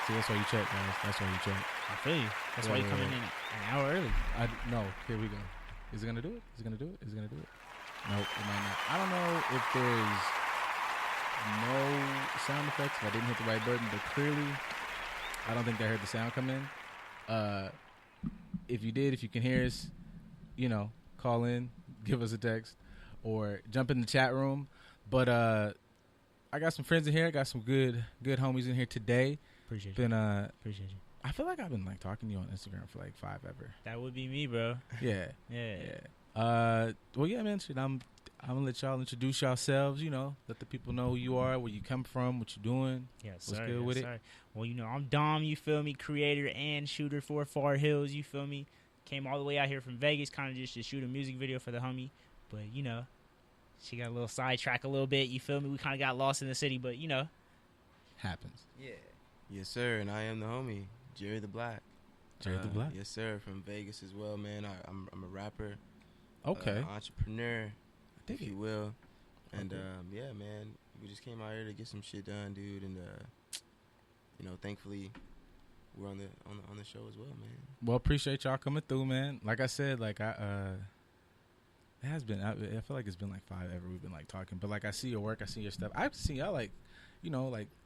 See, that's why you check, guys. That's why you check. I feel you. That's why you coming in an hour early. No, here we go. Is it gonna do it? Is it gonna do it? Is it gonna do it? Nope, it might not. I don't know if there's no sound effects, if I didn't hit the right button, but clearly I don't think I heard the sound come in. If you did, if you can hear us, call in, give us a text, or jump in the chat room. But I got some friends in here. I got some good homies in here today. Appreciate you. Appreciate you. I feel like I've been talking to you on Instagram for 5 ever. That would be me, bro. Yeah. Yeah. Well, yeah, man. Shit, I'm gonna let y'all introduce yourselves. Let the people know who you are, where you come from, what you doing. Yes, what's sir. good with it. Well, I'm Dom. You feel me? Creator and shooter for Far Hills. You feel me? Came all the way out here from Vegas, kind of just to shoot a music video for the homie. But she got a little sidetrack a little bit. You feel me? We kind of got lost in the city, but happens. Yeah. Yes, sir. And I am the homie, Jerry the Black. Jerry the Black. Yes, sir. From Vegas as well, man. I'm a rapper. Okay. Entrepreneur, if you will. And Okay. yeah, man. We just came out here to get some shit done, dude. And thankfully, we're on the show as well, man. Well, appreciate y'all coming through, man. Like I said, it has been. I feel like it's been 5 ever we've been talking. But I see your work, I see your stuff. I've seen y'all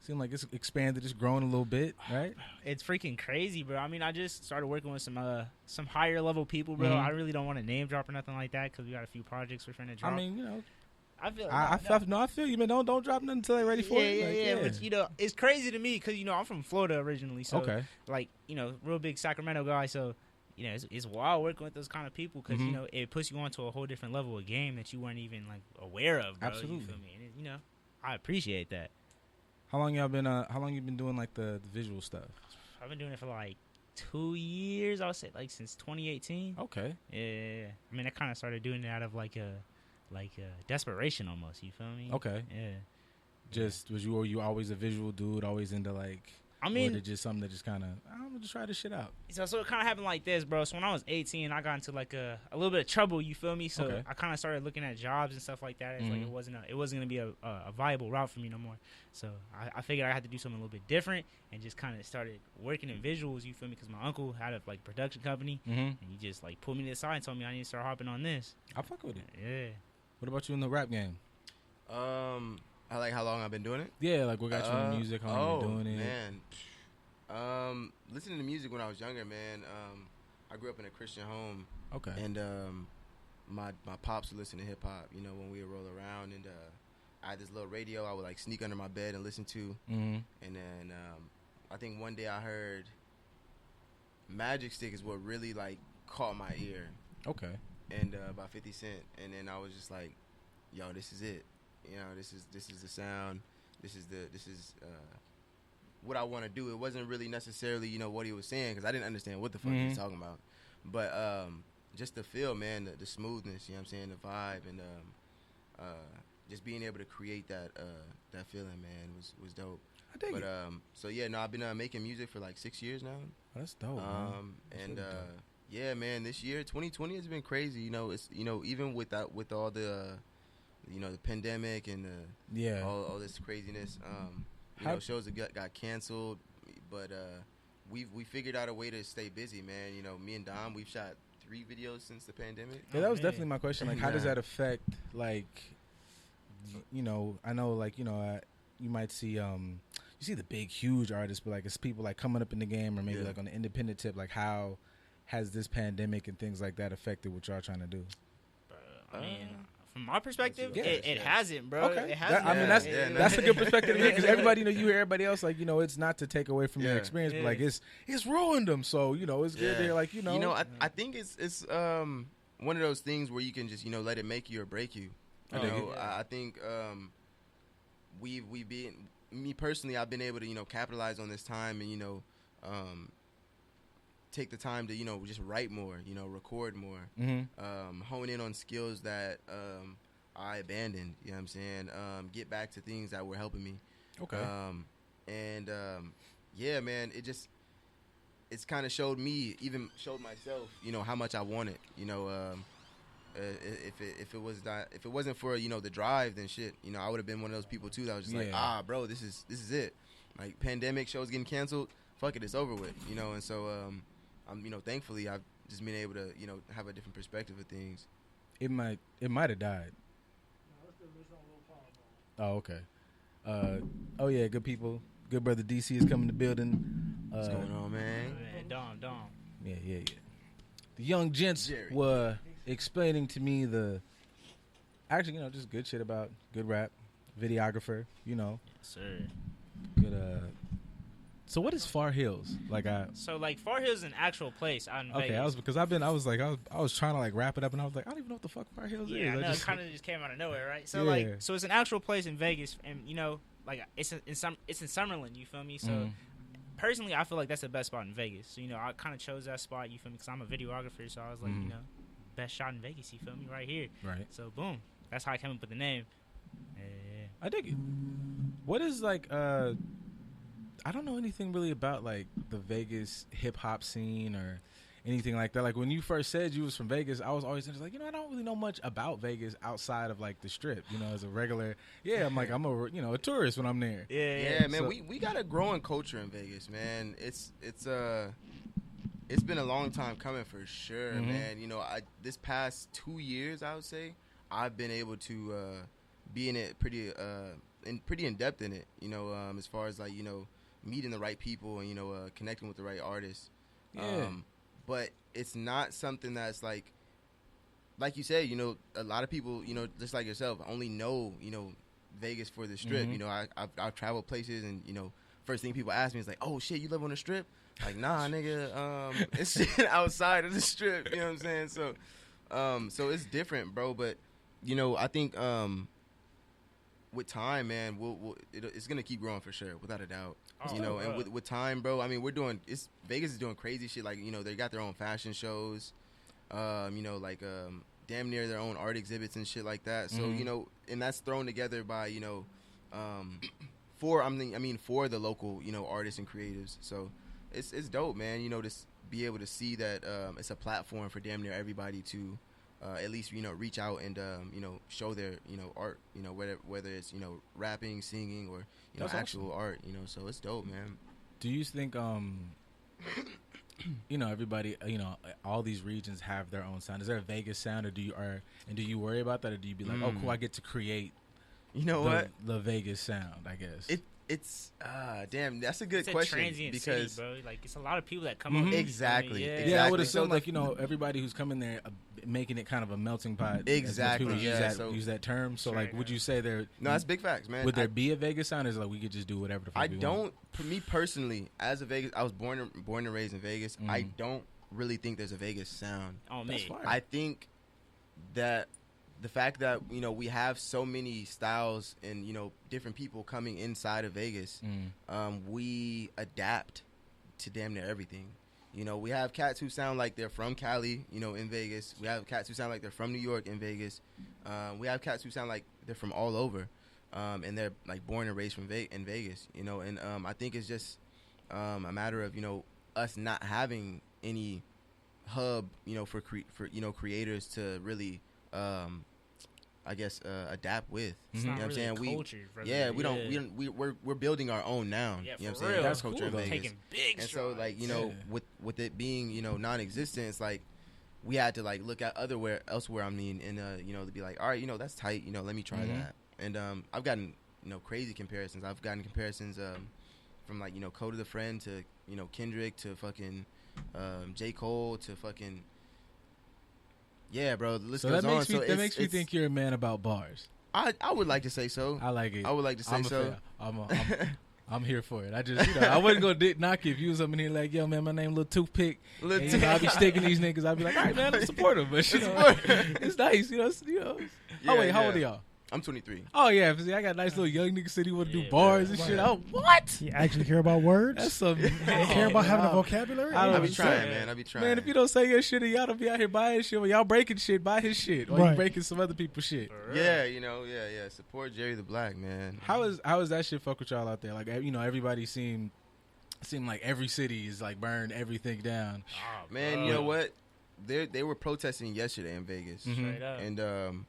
seem like it's expanded, it's grown a little bit, right? it's freaking crazy, bro. I mean, I just started working with some higher level people, bro. Mhm. I really don't want to name drop or nothing like that because we got a few projects we're trying to drop. I mean, I feel I feel you, man. Don't drop nothing until they're ready for it. Yeah. But it's crazy to me because I'm from Florida originally, so okay. Real big Sacramento guy. So it's wild working with those kind of people because Mhm. it puts you onto a whole different level of game that you weren't even aware of, bro. Absolutely. You feel me? And I appreciate that. How long you been doing the visual stuff? I've been doing it for 2 years. I would say since 2018. Okay. Yeah. I mean, I kind of started doing it out of desperation almost. You feel me? Okay. Yeah. Were you always a visual dude? Always into I or mean, was it just something that just kind of I'm gonna just try this shit out? So it kind of happened like this, bro. So when I was 18, I got into a little bit of trouble. You feel me? So Okay. I kind of started looking at jobs and stuff like that. It's Mhm. it wasn't gonna be a viable route for me no more. So I figured I had to do something a little bit different and just kind of started working in visuals. You feel me? Because my uncle had a production company, Mm-hmm. and he just pulled me to the side and told me I need to start hopping on this. I fuck with it. Yeah. What about you in the rap game? I like how long I've been doing it. Yeah, what got you in the music? How long you doing it? Man. Listening to music when I was younger, man. I grew up in a Christian home, Okay. and my pops would listen to hip hop. When we would roll around, and I had this little radio I would sneak under my bed and listen to. Mm-hmm. And then I think one day I heard Magic Stick is what really caught my ear, Okay. and by 50 Cent, and then I was just like, yo, this is it. This is the sound. This is what I want to do. It wasn't really necessarily, what he was saying, because I didn't understand what the fuck he was talking about. But just the feel, man, the smoothness, you know what I'm saying, the vibe, and just being able to create that feeling, man, was dope. I dig it. So yeah, no, I've been making music for 6 years now. That's dope, man. That's And really dope. yeah, man, this year 2020 has been crazy. It's even with all the the pandemic and Yeah. all this craziness. Shows that got canceled, but we figured out a way to stay busy, man. Me and Dom, we've shot 3 videos since the pandemic. Yeah, that was man. definitely my question. How does Yeah. that affect, I know, you might see, you see the big, huge artists, but it's people coming up in the game, or maybe Yeah. on the independent tip. How has this pandemic and things like that affected what y'all trying to do? I mean, from my perspective, Yeah. it hasn't, bro. Okay. It hasn't. That's a good perspective to hear, because everybody, you hear everybody else, it's not to take away from their Yeah. experience, Yeah. but it's you them. So, it's good to hear, I think it's one of those things where you can just let it make you or break you. I dig it. I think we've been, me personally, I've been able to capitalize on this time and take the time to just write more, record more, Mm-hmm. hone in on skills that I abandoned. You know what I'm saying? Get back to things that were helping me. Okay. Yeah, man, it's kind of showed me, even showed myself, how much I want it. If it wasn't for the drive, then shit, I would have been one of those people too that was just Yeah. bro, this is it. Pandemic shows getting canceled. fuck it, it's over with, you know. And so I'm, you know, thankfully I've just been able to, you know, have a different perspective of things. It might have died. Oh, okay. Oh yeah, good people. Good brother DC is coming to building. What's going on, man? Dom. Yeah. The young gents Jerry. were explaining to me actually, you know, just good shit about good rap, videographer, you know. Yes, sir. Good. So what is Far Hills? So like Far Hills is an actual place out in Vegas. Okay, I was trying to like wrap it up, and I was like, I don't even know what the fuck Far Hills is. Yeah, I know, it kind of just came out of nowhere, right? So so it's an actual place in Vegas, and you know, like it's in Summerlin. You feel me? So personally, I feel like that's the best spot in Vegas. So you know, I kind of chose that spot. You feel me? Because I'm a videographer, so I was like, you know, best shot in Vegas. You feel me? Right here. Right. So boom, that's how I came up with the name. I dig it. What is like I don't know anything really about like the Vegas hip hop scene or anything like that. Like when you first said you was from Vegas, I was always just like, you know, I don't really know much about Vegas outside of like the Strip. You know, as a regular, I'm like I'm a tourist when I'm there. Yeah, man. So, we got a growing culture in Vegas, man. It's been a long time coming for sure, man. You know, this past 2 years, I would say, I've been able to be in it pretty in depth in it. You know, as far as like, you know, meeting the right people and, you know, connecting with the right artists. But it's not something that's like you said, you know, a lot of people, you know, just like yourself, only know, you know, Vegas for the Strip. You know, I've traveled places, and, you know, first thing people ask me is like, oh shit, you live on the Strip? Like, nah, nigga, it's shit outside of the Strip. You know what I'm saying? So it's different, bro. But, you know, I think with time, man, it's gonna keep growing for sure, without a doubt. You know, and with time, bro, I mean, Vegas is doing crazy shit. Like, you know, they got their own fashion shows, you know, like damn near their own art exhibits and shit like that. So, you know, and that's thrown together by, you know, for the local, you know, artists and creatives. So it's dope, man. You know, to be able to see that it's a platform for damn near everybody to at least, you know, reach out and you know, show their, you know, art, you know, whether it's, you know, rapping, singing, or, you know, actual art, you know. So it's dope, man. Do you think you know, everybody, you know, all these regions have their own sound? Is there a Vegas sound, or do you worry about that, or do you be like, oh cool, I get to create, you know, the Vegas sound? I guess it's damn, that's a good It's question, a transient because city, bro. Like, it's a lot of people that come up. Exactly. Yeah, I would assume, like, you know, everybody who's coming there, making it kind of a melting pot. Exactly. Use that term. So, like, would you say there? No, that's big facts, man. Would there be a Vegas sound? Or is it like we could just do whatever the fuck we want? For me personally, as a Vegas, I was born and raised in Vegas. I don't really think there's a Vegas sound. Oh, man. I think that the fact that, you know, we have so many styles and, you know, different people coming inside of Vegas, we adapt to damn near everything. You know, we have cats who sound like they're from Cali, you know, in Vegas. We have cats who sound like they're from New York in Vegas. We have cats who sound like they're from all over, and they're like born and raised in Vegas, you know. And I think it's just a matter of, you know, us not having any hub, you know, for you know, creators to really I guess adapt with. It's you know not what I'm really saying? culture, We're building our own now. Yeah, you know what I'm for saying? real. That's That's culture cool, in Vegas. taking big And strides. so, like, you know, with it being, you know, non-existent, it's like we had to like look at elsewhere. I mean, and you know, to be like, all right, you know, that's tight. You know, let me try that. And I've gotten, you know, crazy comparisons. I've gotten comparisons from like, you know, Code of the Friend to, you know, Kendrick to fucking J. Cole to fucking. Yeah, bro. The list goes on. That makes me think you're a man about bars. I would like to say so. I like it. I would like to say so. I'm here for it. I just, you know, I wasn't gonna knock you if you was up in here like, yo, man, my name Lil Toothpick. And, you know, I'll be sticking these niggas. I'll be like, all right, man, I'm supportive, but you know, it's nice, you know. Yeah, oh wait, how old are y'all? I'm 23. Oh yeah, see, I got a nice little young nigga said he want to do bars and shit. Oh, what? You actually care about words? That's some. Care about having a vocabulary? I be trying, man. I be trying. Man, if you don't say your shit, and y'all don't be out here buying shit. When y'all breaking shit, buy his shit, or you breaking some other people's shit. Yeah, you know, yeah. Support Jerry the Black, man. How is that shit fuck with y'all out there? Like, you know, everybody seemed like every city is like burned everything down. Oh, man, you know what? They were protesting yesterday in Vegas, and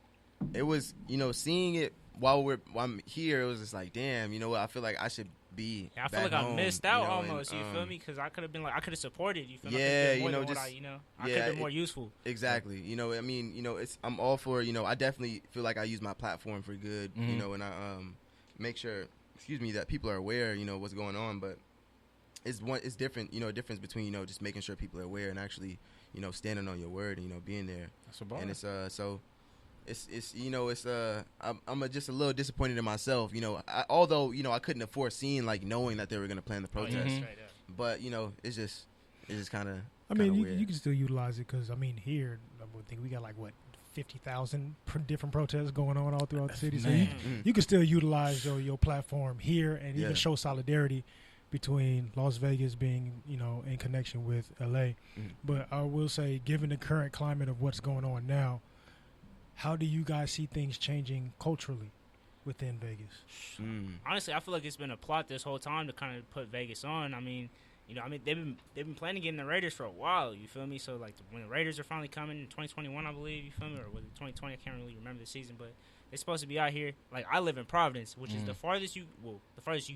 it was, you know, seeing it while I'm here, it was just like, damn, you know what? I feel like I should be. Yeah, I feel back like I home, missed out you know, almost. and, you feel me? Because I could have been like, I could have supported. You feel me? Yeah, I you know, I could yeah, have been more useful. Exactly. You know, I mean, you know, I'm all for, you know, I definitely feel like I use my platform for good, you know, and I make sure, that people are aware, you know, what's going on, but it's different, you know, a difference between, you know, just making sure people are aware and actually, you know, standing on your word and, you know, being there. That's a bar. And it's so it's you know, it's I'm just a little disappointed in myself, you know, although, you know, I couldn't have foreseen, like, knowing that they were going to plan the protest. Straight up. But, you know, it's just kind of I mean, weird. you can still utilize it because, I mean, here, I would think we got like, what, 50,000 different protests going on all throughout the city. So you can still utilize your platform here and even show solidarity between Las Vegas being, you know, in connection with L.A. But I will say, given the current climate of what's going on now, how do you guys see things changing culturally within Vegas? Honestly, I feel like it's been a plot this whole time to kind of put Vegas on. I mean, you know, they've been planning getting the Raiders for a while. You feel me? So like when the Raiders are finally coming in 2021, I believe. You feel me? Or was it 2020? I can't really remember the season, but they're supposed to be out here. Like, I live in Providence, which is the farthest you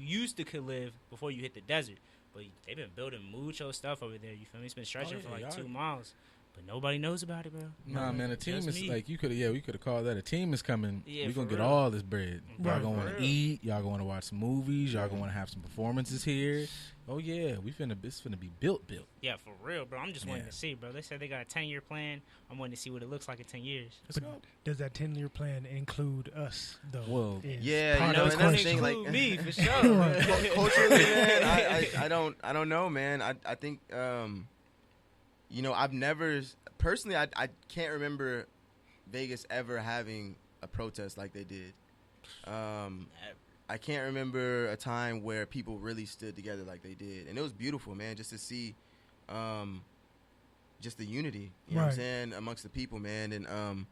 used to could live before you hit the desert. But they've been building mucho stuff over there. You feel me? It's been stretching for like 2 miles. But nobody knows about it, bro. Nah, man, a team is like, we could have called that. A team is coming. Yeah, we going to get real. all this bread. Y'all Right. going to want to eat. Y'all going to watch some movies. Y'all going to want to have some performances here. Oh, yeah. It's finna be built. Yeah, for real, bro. I'm just waiting Yeah. to see, bro. They said they got a 10-year plan. I'm waiting to see what it looks like in 10 years. Let's But go. does that 10-year plan include us, though? Well, Is yeah, part you know, of and the that's the question. thing, Include like me, for sure. culturally, man, I don't know, man. I think, you know, I've never personally, I can't remember Vegas ever having a protest like they did. I can't remember a time where people really stood together like they did, and it was beautiful, man, just to see, just the unity, you know what I'm saying, amongst the people, man, and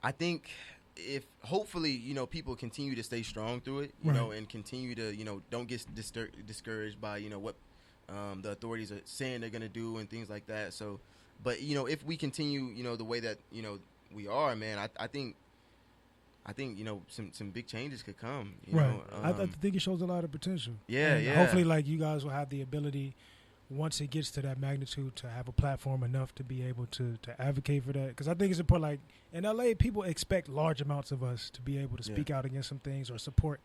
I think if hopefully, you know, people continue to stay strong through it, you know, and continue to, you know, don't get discouraged by, you know, what the authorities are saying they're gonna do and things like that. So, but you know, if we continue, you know, the way that, you know, we are, man, I think you know, some big changes could come. You know? I think it shows a lot of potential. Yeah, And yeah. Hopefully, like, you guys will have the ability, once it gets to that magnitude, to have a platform enough to be able to advocate for that. Because I think it's important. Like, in LA, people expect large amounts of us to be able to speak out against some things or support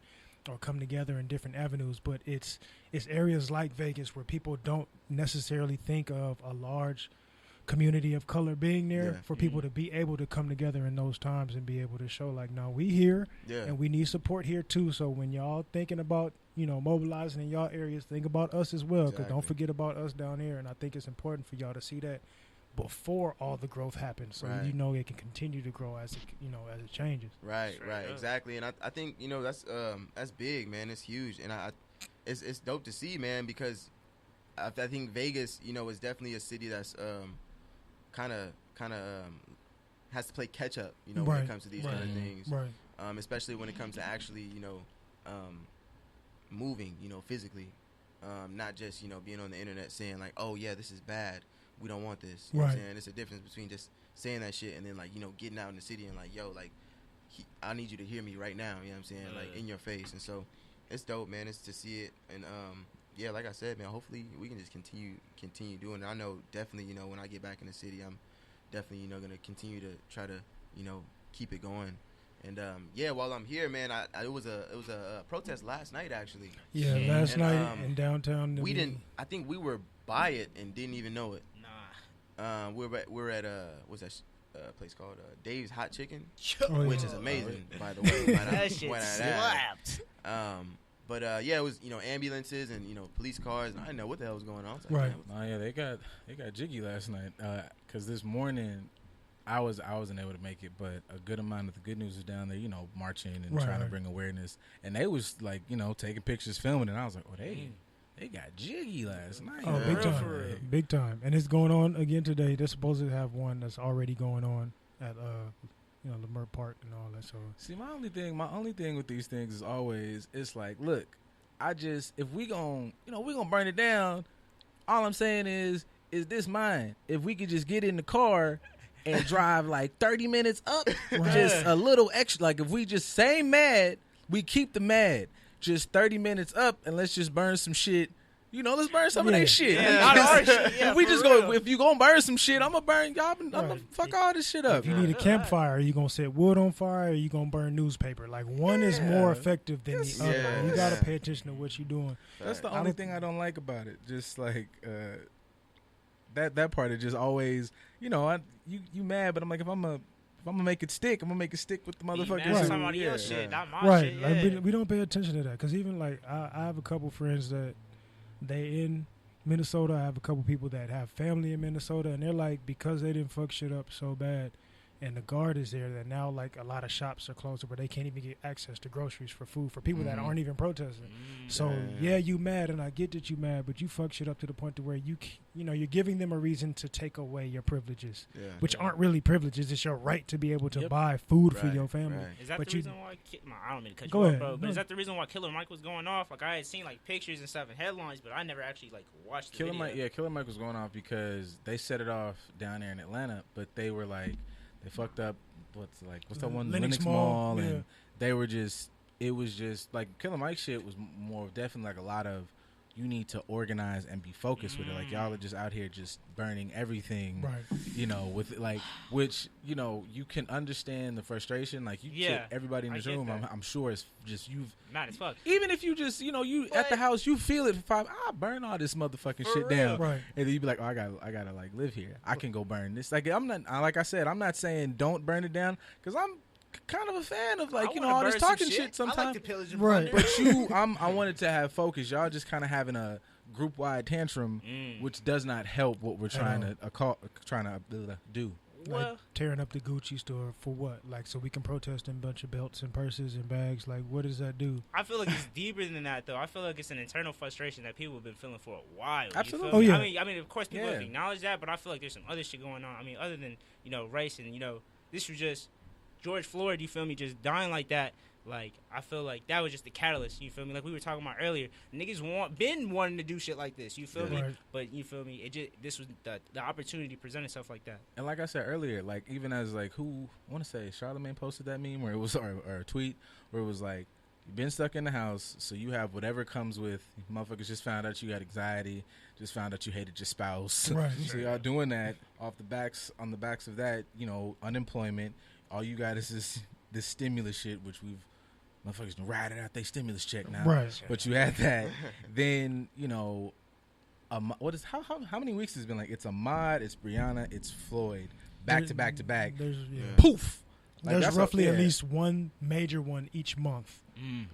or come together in different avenues. But it's areas like Vegas where people don't necessarily think of a large community of color being there for people to be able to come together in those times and be able to show, like, no, we here and we need support here too. So when y'all thinking about, you know, mobilizing in y'all areas, think about us as well, because don't forget about us down here. And I think it's important for y'all to see that before all the growth happens, so you know it can continue to grow as it, you know, as it changes. Right, exactly. And I think, you know, that's big, man. It's huge, and it's dope to see, man, because I think Vegas, you know, is definitely a city that's kind of has to play catch up, you know, when it comes to these kind of things, especially when it comes to actually, you know, moving, you know, physically, not just, you know, being on the internet saying like, oh yeah, this is bad, we don't want this, you know what I'm saying? It's a difference between just saying that shit and then, like, you know, getting out in the city and like, yo, like, I need you to hear me right now, you know what I'm saying, like, in your face. And so it's dope, man. It's to see it. And yeah, like I said, man, hopefully we can just continue doing it. I know definitely, you know, when I get back in the city, I'm definitely, you know, going to continue to try to, you know, keep it going. And yeah, while I'm here, man, it was a protest last night, actually. Yeah, last night in downtown. I think we were by it and didn't even know it. Nah. We're at what's that place called Dave's Hot Chicken, Oh, which yeah. is amazing, by the way. That shit slapped. But yeah, it was, you know, ambulances and, you know, police cars, and I didn't know what the hell was going on. I was like, Right. man, what's Oh yeah, they got jiggy last night. Cause this morning I wasn't able to make it, but a good amount of the good news was down there, you know, marching and trying to bring awareness. And they was like, you know, taking pictures, filming, and I was like, oh, they got jiggy last night. Oh, big time, big time. And it's going on again today. They're supposed to have one that's already going on at you know, Lamert Park and all that. So See, my only thing with these things is always, it's like, look, if we gon' burn it down, all I'm saying is this mine? If we could just get in the car and drive like 30 minutes up, just a little extra, like if we just same mad, we keep the mad. just 30 minutes up and let's just burn some shit. You know, let's burn some of that shit. Yeah, not our shit. Yeah, if we for just real. go, if you gonna burn some shit, I'm gonna burn y'all. I'm gonna fuck all this shit up. If you need a campfire, are you gonna set wood on fire, or are you gonna burn newspaper? Like one is more effective than the other. You gotta pay attention to what you're doing. That's the only thing I don't like about it. Just like that part. It just always, you know, you mad, but I'm like, if I'm gonna make it stick, I'm gonna make it stick with the motherfuckers. Right. Somebody else shit, not my right. shit. Like Yeah. we don't pay attention to that because even like I have a couple friends that they in Minnesota. I have a couple people that have family in Minnesota, and they're like, because they didn't fuck shit up so bad, and the guard is there, that now like a lot of shops are closed where they can't even get access to groceries for food for people that aren't even protesting. So yeah, you mad, and I get that you mad, but you fuck shit up to the point to where you know you're giving them a reason to take away your privileges, which aren't really privileges. It's your right to be able to buy food for your family. Right. Is that But the reason why? I don't mean to cut Go you ahead. off, bro. But No. is that the reason why Killer Mike was going off? Like I had seen like pictures and stuff and headlines, but I never actually like watched the Killer video. Mike, yeah, Killer Mike was going off because they set it off down there in Atlanta, but they were like, they fucked up. What's that one? Lennox Lennox Mall, Mall, yeah. and they were just. It was just like Killer Mike shit was more definitely like a lot of. You need to organize and be focused with it. Like y'all are just out here just burning everything, Right. you know, with like, which, you know, you can understand the frustration. Like you, Yeah, everybody in I this get room, that. I'm sure it's just you've. Mad as fuck. Even if you just, you know, you at the house, you feel it for 5. I'll burn all this motherfucking For shit real. down, Right. and then you be like, oh, I gotta like live here. I can go burn this. Like I'm not, like I said, I'm not saying don't burn it down because I'm kind of a fan of like, you know, all this talking shit sometimes. I like to pillage and Right. plunder. But I wanted to have focus. Y'all just kind of having a group wide tantrum, which does not help what we're trying to do. Well, Like tearing up the Gucci store for what? Like so we can protest in a bunch of belts and purses and bags. Like what does that do? I feel like it's deeper than that, though. I feel like it's an internal frustration that people have been feeling for a while. You Absolutely. feel Oh, me? yeah. I mean, of course, people Yeah. have acknowledged that, but I feel like there's some other shit going on. I mean, other than, you know, race and, you know, this was just George Floyd, you feel me, just dying like that. Like, I feel like that was just the catalyst, you feel me? Like we were talking about earlier, niggas been wanting to do shit like this, you feel me? Right. But you feel me? This was the opportunity to present itself like that. And like I said earlier, like even as like who I want to say Charlamagne posted that meme where it was or a tweet where it was like you've been stuck in the house, so you have whatever comes with. Motherfuckers just found out you had anxiety, just found out you hated your spouse. Right. So y'all doing that on the backs of that, you know, unemployment. All you got is this stimulus shit, which we've motherfuckers can ride it out they stimulus check now. Right. But you had that, then you know. What is how many weeks has it been? Like it's Ahmaud, it's Breonna, it's Floyd, back to back to back. There's Poof. Like, There's that's roughly yeah. at least one major one each month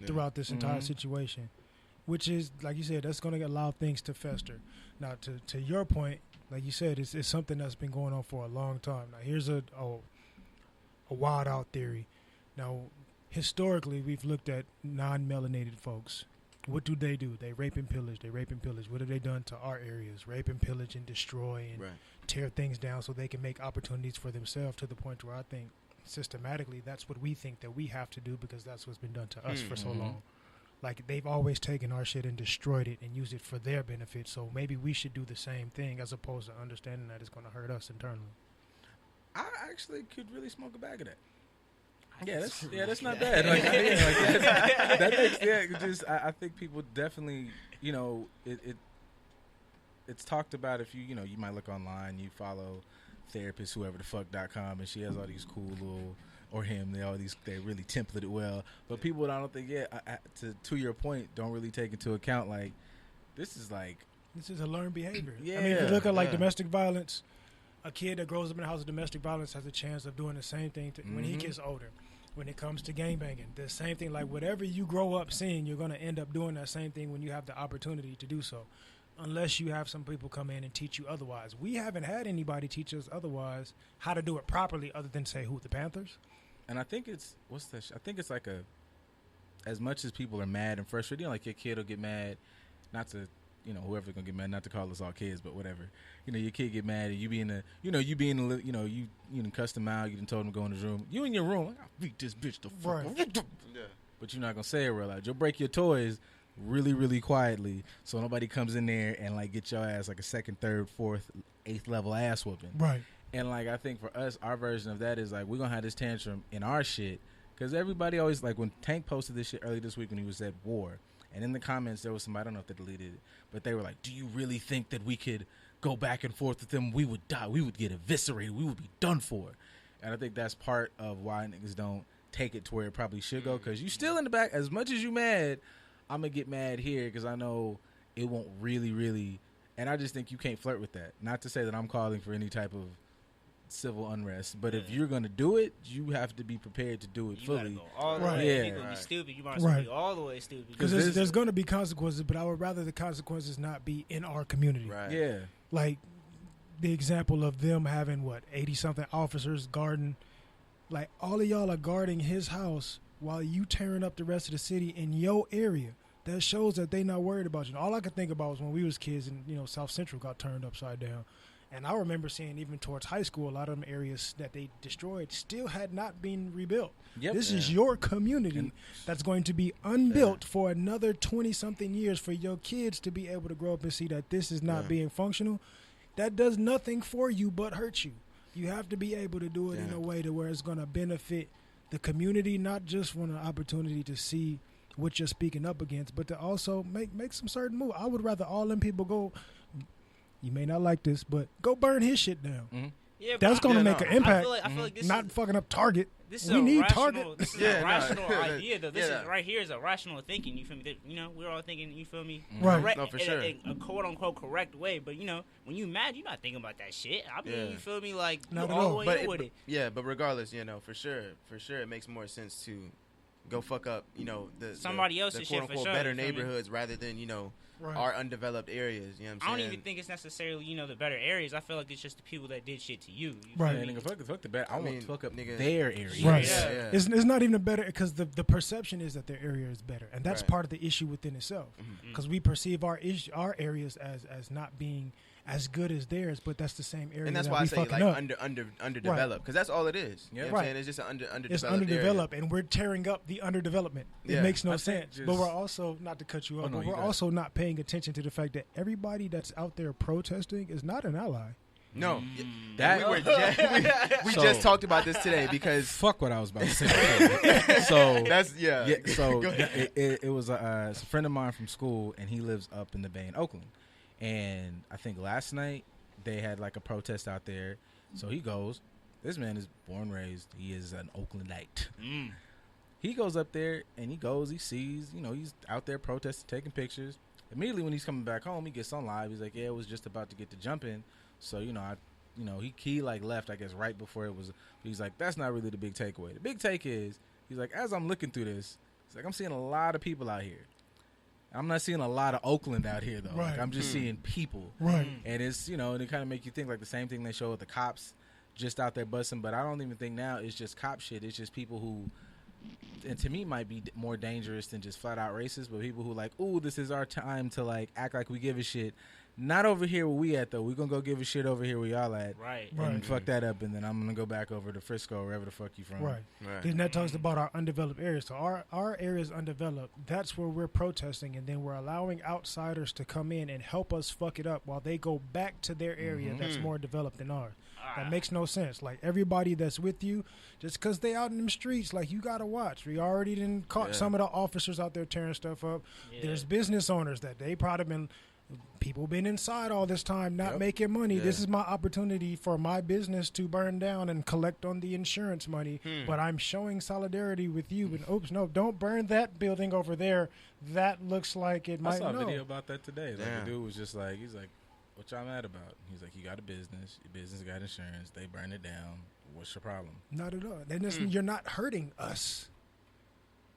throughout this entire Mhm. situation, which is like you said, that's going to allow things to fester. Now, to your point, like you said, it's something that's been going on for a long time. Now, here's a wild out theory. Now, historically, we've looked at non-melanated folks. What do? They rape and pillage. What have they done to our areas? Rape and pillage and destroy and tear things down so they can make opportunities for themselves, to the point where I think systematically that's what we think that we have to do because that's what's been done to us for so long. Like they've always taken our shit and destroyed it and used it for their benefit. So maybe we should do the same thing as opposed to understanding that it's going to hurt us internally. I actually could really smoke a bag of that. That's not bad. Like, that makes just I think people definitely, you know, it's talked about. If you know, you might look online, you follow therapist whoever the fuck.com, and she has all these cool little, or him, they really templated well. But people, I don't think to your point, don't really take into account like this is a learned behavior. I mean, if you look at like domestic violence, a kid that grows up in a house of domestic violence has a chance of doing the same thing when he gets older. When it comes to gangbanging, the same thing. Like whatever you grow up seeing, you're going to end up doing that same thing when you have the opportunity to do so, unless you have some people come in and teach you otherwise. We haven't had anybody teach us otherwise how to do it properly, other than say who, the Panthers. And I think it's I think it's like as much as people are mad and frustrated, you know, like your kid will get mad, not to, you know, whoever's gonna get mad, not to call us all kids, but whatever. You know, your kid get mad and you done cussed him out, you done told him to go in his room. You in your room, like, I'll beat this bitch the fuck up. But you're not gonna say it real loud. You'll break your toys really, really quietly, so nobody comes in there and like get your ass like a 2nd, 3rd, 4th, 8th level ass whooping. Right. And like I think for us, our version of that is like we're gonna have this tantrum in our shit, Because everybody always, like, when Tank posted this shit early this week when he was at war, and in the comments there was somebody, I don't know if they deleted it, but they were like, do you really think that we could go back and forth with them? We would die. We would get eviscerated. We would be done for. And I think that's part of why niggas don't take it to where it probably should go. Because you still in the back, as much as you mad, I'm going to get mad here because I know it won't really, and I just think you can't flirt with that. Not to say that I'm calling for any type of civil unrest, but if you're going to do it, you have to be prepared to do it You fully. gotta go all the Right. way. Yeah. People be stupid. You might as well be all the way stupid. Because there's going to be consequences, but I would rather the consequences not be in our community. Right. Yeah. Like the example of them having 80-something officers guarding, like all of y'all are guarding his house while you tearing up the rest of the city in your area. That shows that they not worried about you. All I could think about was when we was kids and South Central got turned upside down. And I remember seeing even towards high school, a lot of them areas that they destroyed still had not been rebuilt. Yep. This is your community that's going to be unbuilt for another 20-something years for your kids to be able to grow up and see that this is not being functional. That does nothing for you but hurt you. You have to be able to do it in a way to where it's going to benefit the community, not just for an opportunity to see what you're speaking up against, but to also make some certain move. I would rather all them people go, you may not like this, but go burn his shit down. Mm-hmm. Yeah, That's going to make an impact. I feel like this not is, fucking up Target. This is we a need rational, Target. This is Yeah, a no. rational idea, though. This Yeah. is right here is a rational thinking. You feel me? That, we're all thinking. You feel me? Right. Correct, No, for in sure. a quote unquote correct way. But when you mad, you're not thinking about that shit. I mean, you feel me? Like you Not at all the all. way But in with it. but regardless, for sure, it makes more sense to go fuck up, Somebody else's the shit quote for unquote sure, better you feel me? neighborhoods rather than Right. our undeveloped areas. You know what I I'm don't saying? even think it's necessarily the better areas. I feel like it's just the people that did shit to you. You feel Right. me? Yeah, nigga, fuck the bad. I want mean, to fuck up nigga, their area. Right. Yeah. It's not even a better, because the perception is that their area is better, and that's Right. part of the issue within itself. Because we perceive our areas as not being as good as theirs, but that's the same area. And that's that why I we say fucking like up. underdeveloped, because that's all it is. You know what I'm Right. saying? It's just an underdeveloped. It's underdeveloped, and we're tearing up the underdevelopment. Yeah. It makes no I think sense. just- But we're also, not to cut you off, no, but you we're got it. also not paying attention to the fact that everybody that's out there protesting is not an ally. No, That we So- just talked about this today because fuck what I was about to say. So that's so Go ahead. it was a friend of mine from school, and he lives up in the Bay in Oakland. And I think last night they had like a protest out there. So he goes. This man is born and raised. He is an Oaklandite. He goes up there and he sees, he's out there protesting, taking pictures. Immediately when he's coming back home, he gets on live. He's like, yeah, it was just about to get to jumping. So, he like left, I guess, right before it was. He's like, that's not really the big takeaway. The big take is, he's like, as I'm looking through this, he's like, I'm seeing a lot of people out here. I'm not seeing a lot of Oakland out here, though. Right. Like, I'm just seeing people. Right. And it's, and it kind of make you think like the same thing they show with the cops just out there busting. But I don't even think now it's just cop shit. It's just people who, and to me, might be more dangerous than just flat out racist, but people who like, ooh, this is our time to like act like we give a shit. Not over here where we at, though. We're going to go give a shit over here where y'all at. Right. And Right. fuck that up, and then I'm going to go back over to Frisco, wherever the fuck you from. Right. Right. Then that talks about our undeveloped areas. So our area is undeveloped. That's where we're protesting, and then we're allowing outsiders to come in and help us fuck it up while they go back to their area that's more developed than ours. That makes no sense. Like, everybody that's with you, just because they out in them streets, like, you got to watch. We already done caught some of the officers out there tearing stuff up. Yeah. There's business owners that they probably been... People been inside all this time not making money. Yeah. This is my opportunity for my business to burn down and collect on the insurance money. But I'm showing solidarity with you. And oops, no, don't burn that building over there. That looks like it I might. saw a No. video about that today. Like, Damn. the dude was just like, he's like, what y'all mad about? He's like, you got a business. Your business got insurance. They burn it down. What's your problem? Not at all. Then you're not hurting us.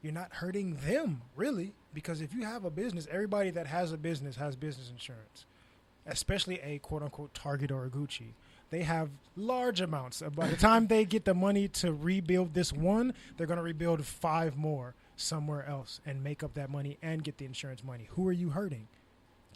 You're not hurting them, really. Because if you have a business, everybody that has a business has business insurance. Especially a quote-unquote Target or a Gucci. They have large amounts. By the time they get the money to rebuild this one, they're going to rebuild 5 more somewhere else and make up that money and get the insurance money. Who are you hurting?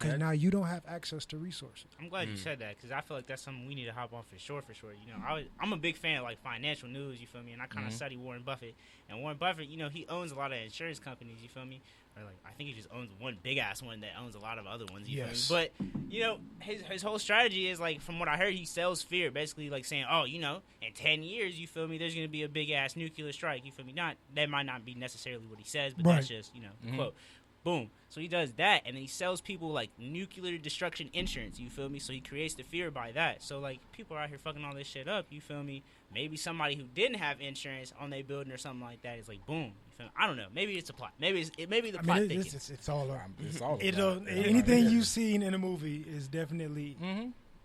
because now you don't have access to resources. I'm glad you said that because I feel like that's something we need to hop on for sure. You know, I'm a big fan of like financial news. You feel me? And I kind of study Warren Buffett. And Warren Buffett, you know, he owns a lot of insurance companies. You feel me? Or like I think he just owns one big ass one that owns a lot of other ones. You feel me? But you know, his whole strategy is like, from what I heard, he sells fear. Basically, like saying, oh, you know, in 10 years, you feel me? There's gonna be a big ass nuclear strike. You feel me? That might not be necessarily what he says, but that's just, you know, the quote. Boom. So he does that, and then he sells people like nuclear destruction insurance. You feel me? So he creates the fear by that. So like people are out here fucking all this shit up. You feel me? Maybe somebody who didn't have insurance on their building or something like that is like, boom. You feel me? I don't know. Maybe it's a plot. Maybe the plot thickens. It's all around. It's all anything you've seen in a movie is definitely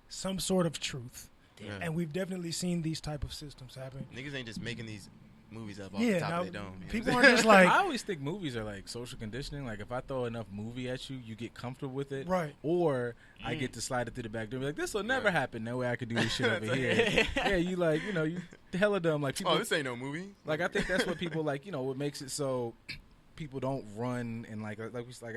some sort of truth. Yeah. And we've definitely seen these type of systems happen. Niggas ain't just making these movies up off the top of their dome. People aren't just like... I always think movies are like social conditioning. Like, if I throw enough movie at you, you get comfortable with it. Right. Or I get to slide it through the back door and be like, this will never happen. No way I could do this shit over here. Yeah, you like, you know, you hella dumb. Like, people, this ain't no movie. Like, I think that's what people like, you know, what makes it so people don't run and like I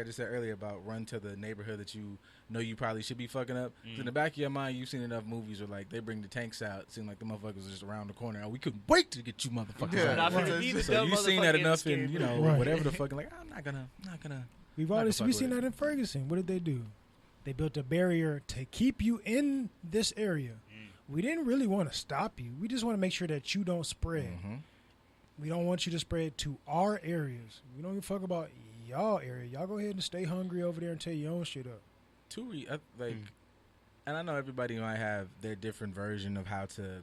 just said earlier about run to the neighborhood that you know you probably should be fucking up. In the back of your mind, you've seen enough movies where like they bring the tanks out, it seems like the motherfuckers are just around the corner. Oh, we couldn't wait to get you motherfuckers out. So you've seen that enough in, you know, whatever the fucking, like, I'm not gonna. We've seen that in Ferguson. What did they do? They built a barrier to keep you in this area. We didn't really want to stop you. We just want to make sure that you don't spread. We don't want you to spread to our areas. We don't give a fuck about y'all area. Y'all go ahead and stay hungry over there and tear your own shit up. And I know everybody might have their different version of how to,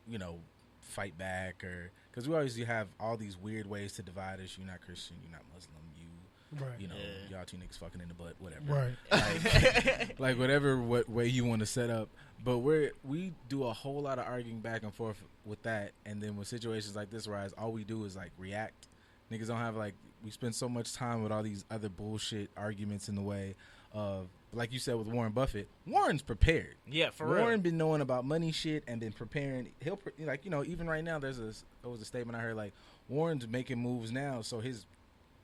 you know, fight back, or because we always have all these weird ways to divide us. You're not Christian, you're not Muslim, you know, y'all two niggas fucking in the butt, whatever. Right. Like whatever way you want to set up. But we do a whole lot of arguing back and forth with that, and then with situations like this where all we do is like react. Niggas don't have like, we spend so much time with all these other bullshit arguments in the way of, like you said with Warren Buffett. Warren's prepared. Yeah, for real. Warren been knowing about money shit and been preparing. He'll like, you know, even right now there was a statement I heard like Warren's making moves now so his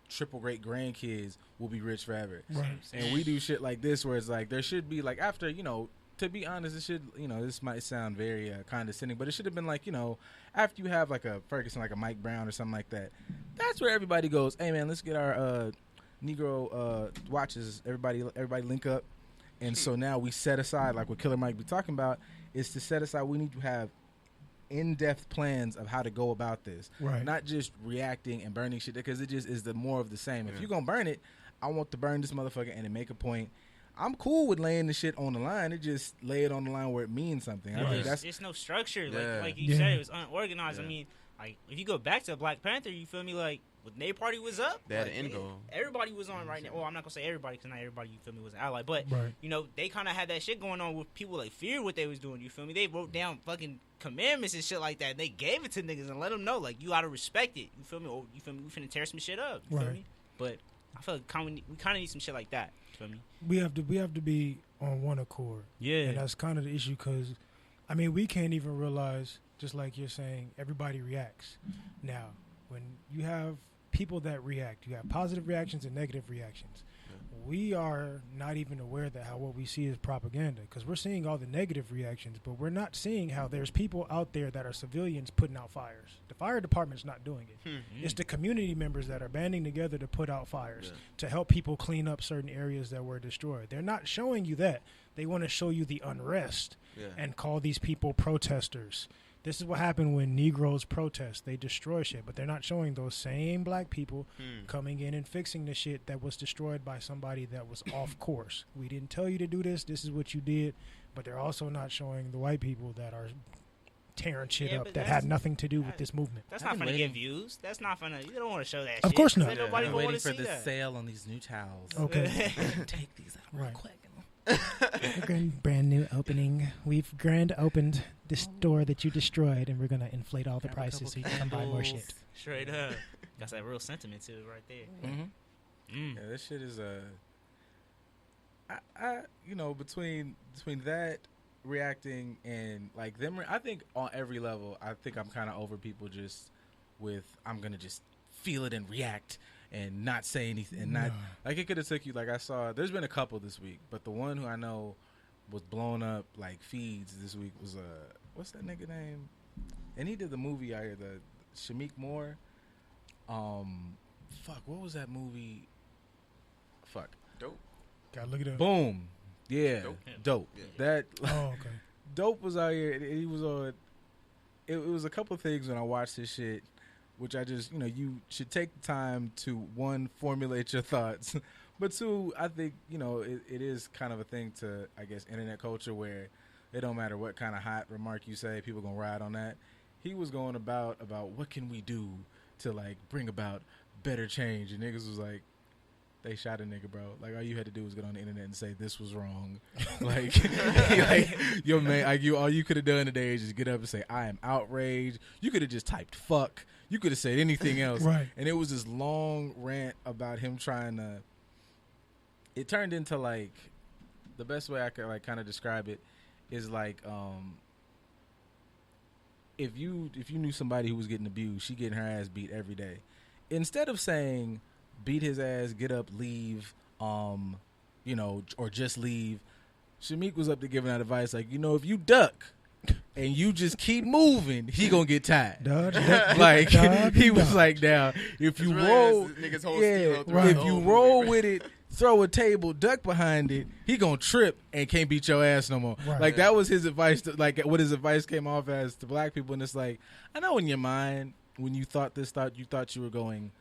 triple great grandkids will be rich forever. Right. And we do shit like this where it's like there should be like, after, you know, to be honest, it should, you know, this might sound very condescending, but it should have been like, you know, after you have like a Ferguson, like a Mike Brown or something like that, that's where everybody goes, hey man, let's get our Negro watches, everybody link up. And so now we set aside, like what Killer Mike be talking about, is to set aside, we need to have in-depth plans of how to go about this. Right. Not just reacting and burning shit, because it just is the more of the same. If you're going to burn it, I want to burn this motherfucker and then make a point. I'm cool with laying the shit on the line. It just lay it on the line where it means something. I think It's no structure. Like you said, it was unorganized. I mean, like if you go back to Black Panther, you feel me? Like when their party was up, they had like, an end goal. Everybody was on right now. Well, I'm not gonna say everybody because not everybody, you feel me, was an ally. But you know, they kind of had that shit going on with people like fear what they was doing. You feel me? They wrote down fucking commandments and shit like that. And they gave it to niggas and let them know like you gotta respect it. You feel me? Or, you feel me? We finna tear some shit up. You feel me? But I feel like we kind of need some shit like that. You feel me? We have to be on one accord. Yeah, and that's kind of the issue because, I mean, we can't even realize, just like you're saying, everybody reacts. Now, when you have people that react, you have positive reactions and negative reactions. We are not even aware that what we see is propaganda because we're seeing all the negative reactions, but we're not seeing how there's people out there that are civilians putting out fires. The fire department's not doing it. It's the community members that are banding together to put out fires to help people clean up certain areas that were destroyed. They're not showing you that. They want to show you the unrest and call these people protesters. This is what happened when Negroes protest. They destroy shit, but they're not showing those same black people coming in and fixing the shit that was destroyed by somebody that was off course. We didn't tell you to do this. This is what you did. But they're also not showing the white people that are tearing shit up that had nothing to do with this movement. That's not going to get views. That's not going to... You don't want to show that shit. Of course not. Nobody I'm waiting for the that. sale on these new towels. Okay. Take these out real quick. Brand new opening. We've grand opened the store that you destroyed, and we're gonna inflate all the prices so you can come buy more shit. Straight up, got that real sentiment to it right there. Yeah, this shit is I you know, between that reacting and like them, I think on every level, I think I'm kind of over people just with I'm gonna just feel it and react and not say anything, and not like it could have took you. Like I saw, there's been a couple this week, but the one who I know was blown up like feeds this week was what's that nigga name? And he did the movie out here, the Shamik Moore. Fuck, what was that movie? Fuck. Dope. Gotta look it up. Boom. Yeah. Dope. Yeah. That Oh, okay. Dope was out here. He was on. It was a couple of things when I watched this shit, which I just, you should take the time to, one, formulate your thoughts, but two, I think, it is kind of a thing to, I guess, internet culture where it don't matter what kind of hot remark you say, people gonna ride on that. He was going about what can we do to like bring about better change, and niggas was like, they shot a nigga, bro. Like all you had to do was get on the internet and say this was wrong. like your man, all you could have done today is just get up and say I am outraged. You could have just typed fuck. You could have said anything else. Right. And it was this long rant about him trying to. It turned into like, the best way I could like kind of describe it is like if you knew somebody who was getting abused, she getting her ass beat every day. Instead of saying beat his ass, get up, leave, or just leave, Shamik was up to giving that advice like, if you duck and you just keep moving, he gonna get tired. Like he was like, now if you roll, if you roll with it, throw a table, duck behind it, he gonna trip and can't beat your ass no more. Right. Like that was his advice. What his advice came off as to black people, and it's like, I know in your mind when you thought you thought you were going,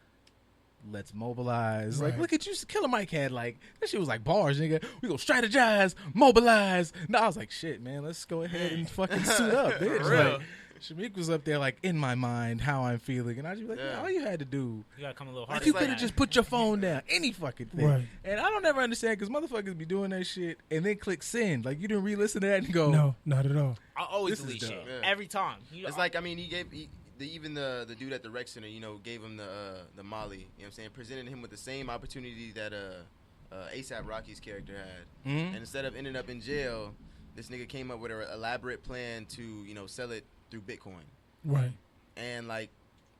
let's mobilize. Right. Like, look at you. Killer Mike had like, that shit was like bars, nigga. We gonna strategize, mobilize. No, I was like, shit, man, let's go ahead and fucking suit up, bitch. For real. Like, Shamik was up there like, in my mind, how I'm feeling. And I just be like, Yeah. man, all you had to do, You gotta come a little like, harder. you than could have that. just put your phone down. Any fucking thing. Right. And I don't ever understand because motherfuckers be doing that shit and then click send. Like, you didn't re-listen to that and go, No, not at all. I always This is delete shit dumb. Yeah. every time. It's like, I mean, even the dude at the rec center, gave him the Molly. You know what I'm saying? Presented him with the same opportunity that ASAP Rocky's character had. Mhm. And instead of ending up in jail, this nigga came up with an elaborate plan to, sell it through Bitcoin. Right. And like,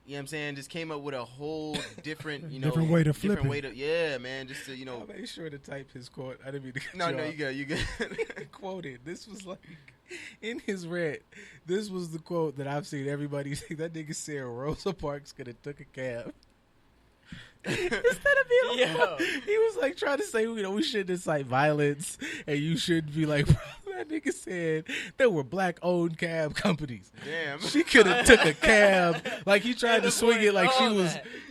you know what I'm saying? Just came up with a whole different, Different way to flip different it. way to, yeah, man. Just to, I made sure to type his quote. I didn't mean to cut no, you no, off. you good. Quoted. This was like in his rant. This was the quote that I've seen everybody say. That nigga said Rosa Parks could have took a cab. Instead of being he was like trying to say, we shouldn't incite violence and you shouldn't be like, that nigga said there were black owned cab companies. Damn. She could have took a cab. Like he tried to swing it like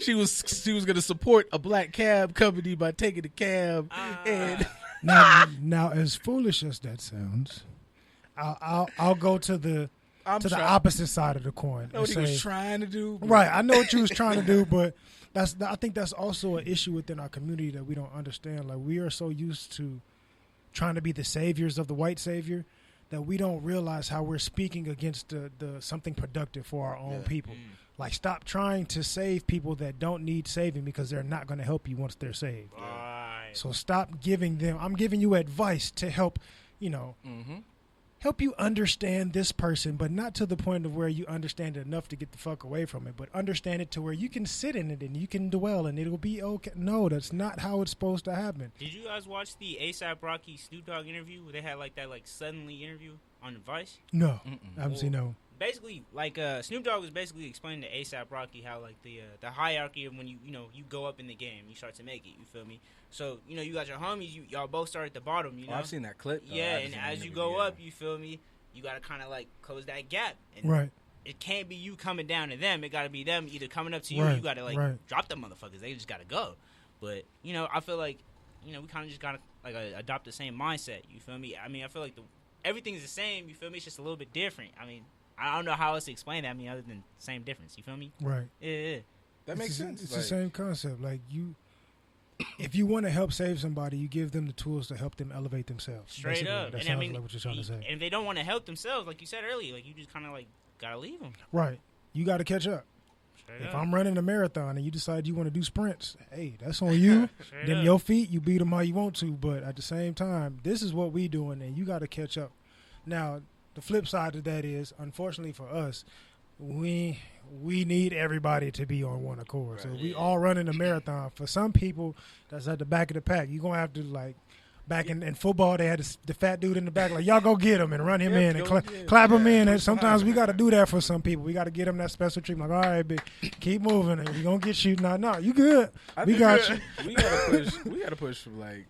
she was gonna support a black cab company by taking a cab. And Now, as foolish as that sounds, I'll go to the opposite side of the coin. know what he and was say, trying to do. but- right, I know what you was trying to do, but I think that's also an issue within our community that we don't understand. Like we are so used to trying to be the saviors of the white savior that we don't realize how we're speaking against the something productive for our own people. Like stop trying to save people that don't need saving because they're not going to help you once they're saved. Right. So stop giving them. I'm giving you advice to help, help you understand this person, but not to the point of where you understand it enough to get the fuck away from it, but understand it to where you can sit in it and you can dwell and it'll be okay. No, that's not how it's supposed to happen. Did you guys watch the ASAP Rocky Snoop Dogg interview where they had like that suddenly interview on Vice? No, I haven't seen no. Basically, Snoop Dogg was basically explaining to ASAP Rocky how the hierarchy of when you go up in the game, you start to make it. You feel me? So you got your homies, y'all both start at the bottom. You know, I've seen that clip. though. yeah, I just and ain't as you never- go yeah. up, you feel me? You gotta kind of close that gap. And Right. It can't be you coming down to them. It gotta be them either coming up to you. Right, Or you gotta right. drop them motherfuckers. They just gotta go. But I feel like we kind of just gotta adopt the same mindset. You feel me? I mean, I feel like everything's the same. You feel me? It's just a little bit different. I mean, I don't know how else to explain that. I mean, other than same difference. You feel me? Right. Yeah. That makes It's the- sense. It's like, the same concept. Like if you want to help save somebody, you give them the tools to help them elevate themselves. Straight Basically, up. That And sounds I mean, like what you're trying to say. and if they don't want to help themselves, like you said earlier, you just kind of gotta leave them. Right. You got to catch up. Straight If up. I'm running a marathon and you decide you want to do sprints, hey, that's on you. Straight Them up. your feet, you beat them how you want to. But at the same time, this is what we doing, and you got to catch up. Now, the flip side of that is, unfortunately for us, we need everybody to be on one accord. So we all running a marathon. For some people, that's at the back of the pack. You're going to have to, like, back in football, they had the fat dude in the back, like, y'all go get him and run him in and clap him in. And sometimes we got to do that for some people. We got to get them that special treatment. Like, all right, big, keep moving. And we're going to get you. No, you good. We got you. We got to push, like,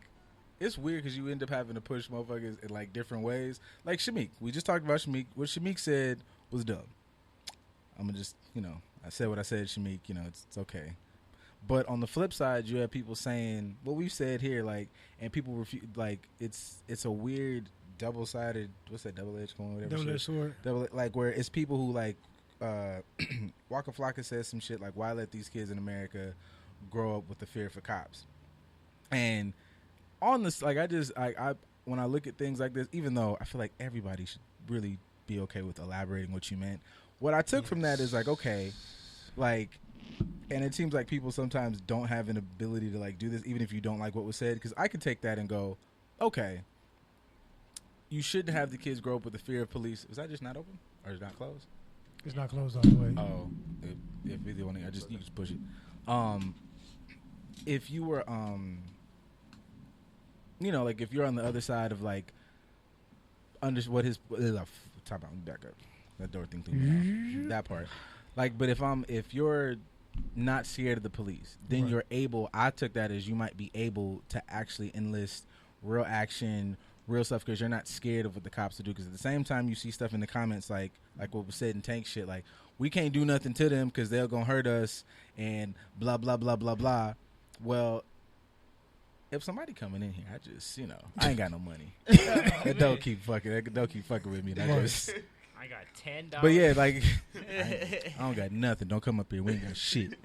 it's weird because you end up having to push motherfuckers in, like, different ways. Like Shamik. We just talked about Shamik. What Shamik said was dumb. I'm going to just, I said what I said, Shamik. It's okay. But on the flip side, you have people saying what we've said here, like, and people refuse. Like, it's a weird double-sided. What's that? Double-edged coin, whatever. Double-edged sword. Like, where it's people who like Waka Flocka says some shit like, "Why let these kids in America grow up with the fear for cops?" And on this, like, I when I look at things like this, even though I feel like everybody should really be okay with elaborating what you meant, what I took from that is like, okay, like. And it seems like people sometimes don't have an ability to, like, do this, even if you don't like what was said. Because I could take that and go, okay, you shouldn't have the kids grow up with the fear of police. Is that just not open? Or is it not closed? It's not closed all the way. Oh, if you want to, you just push it. If you were, like, if you're on the other side of, like, what his, top out, back up. That door thing, that part. Like, but if you're not scared of the police, then you're able, I took that as you might be able to actually enlist real action, real stuff, because you're not scared of what the cops will do. Because at the same time, you see stuff in the comments like what was said in Tank shit, like, we can't do nothing to them because they're going to hurt us and blah, blah, blah, blah, blah. Well, if somebody coming in here, I just, I ain't got no money. Don't keep fucking with me. I got $10. But yeah, like, I don't got nothing. Don't come up here. We ain't got shit.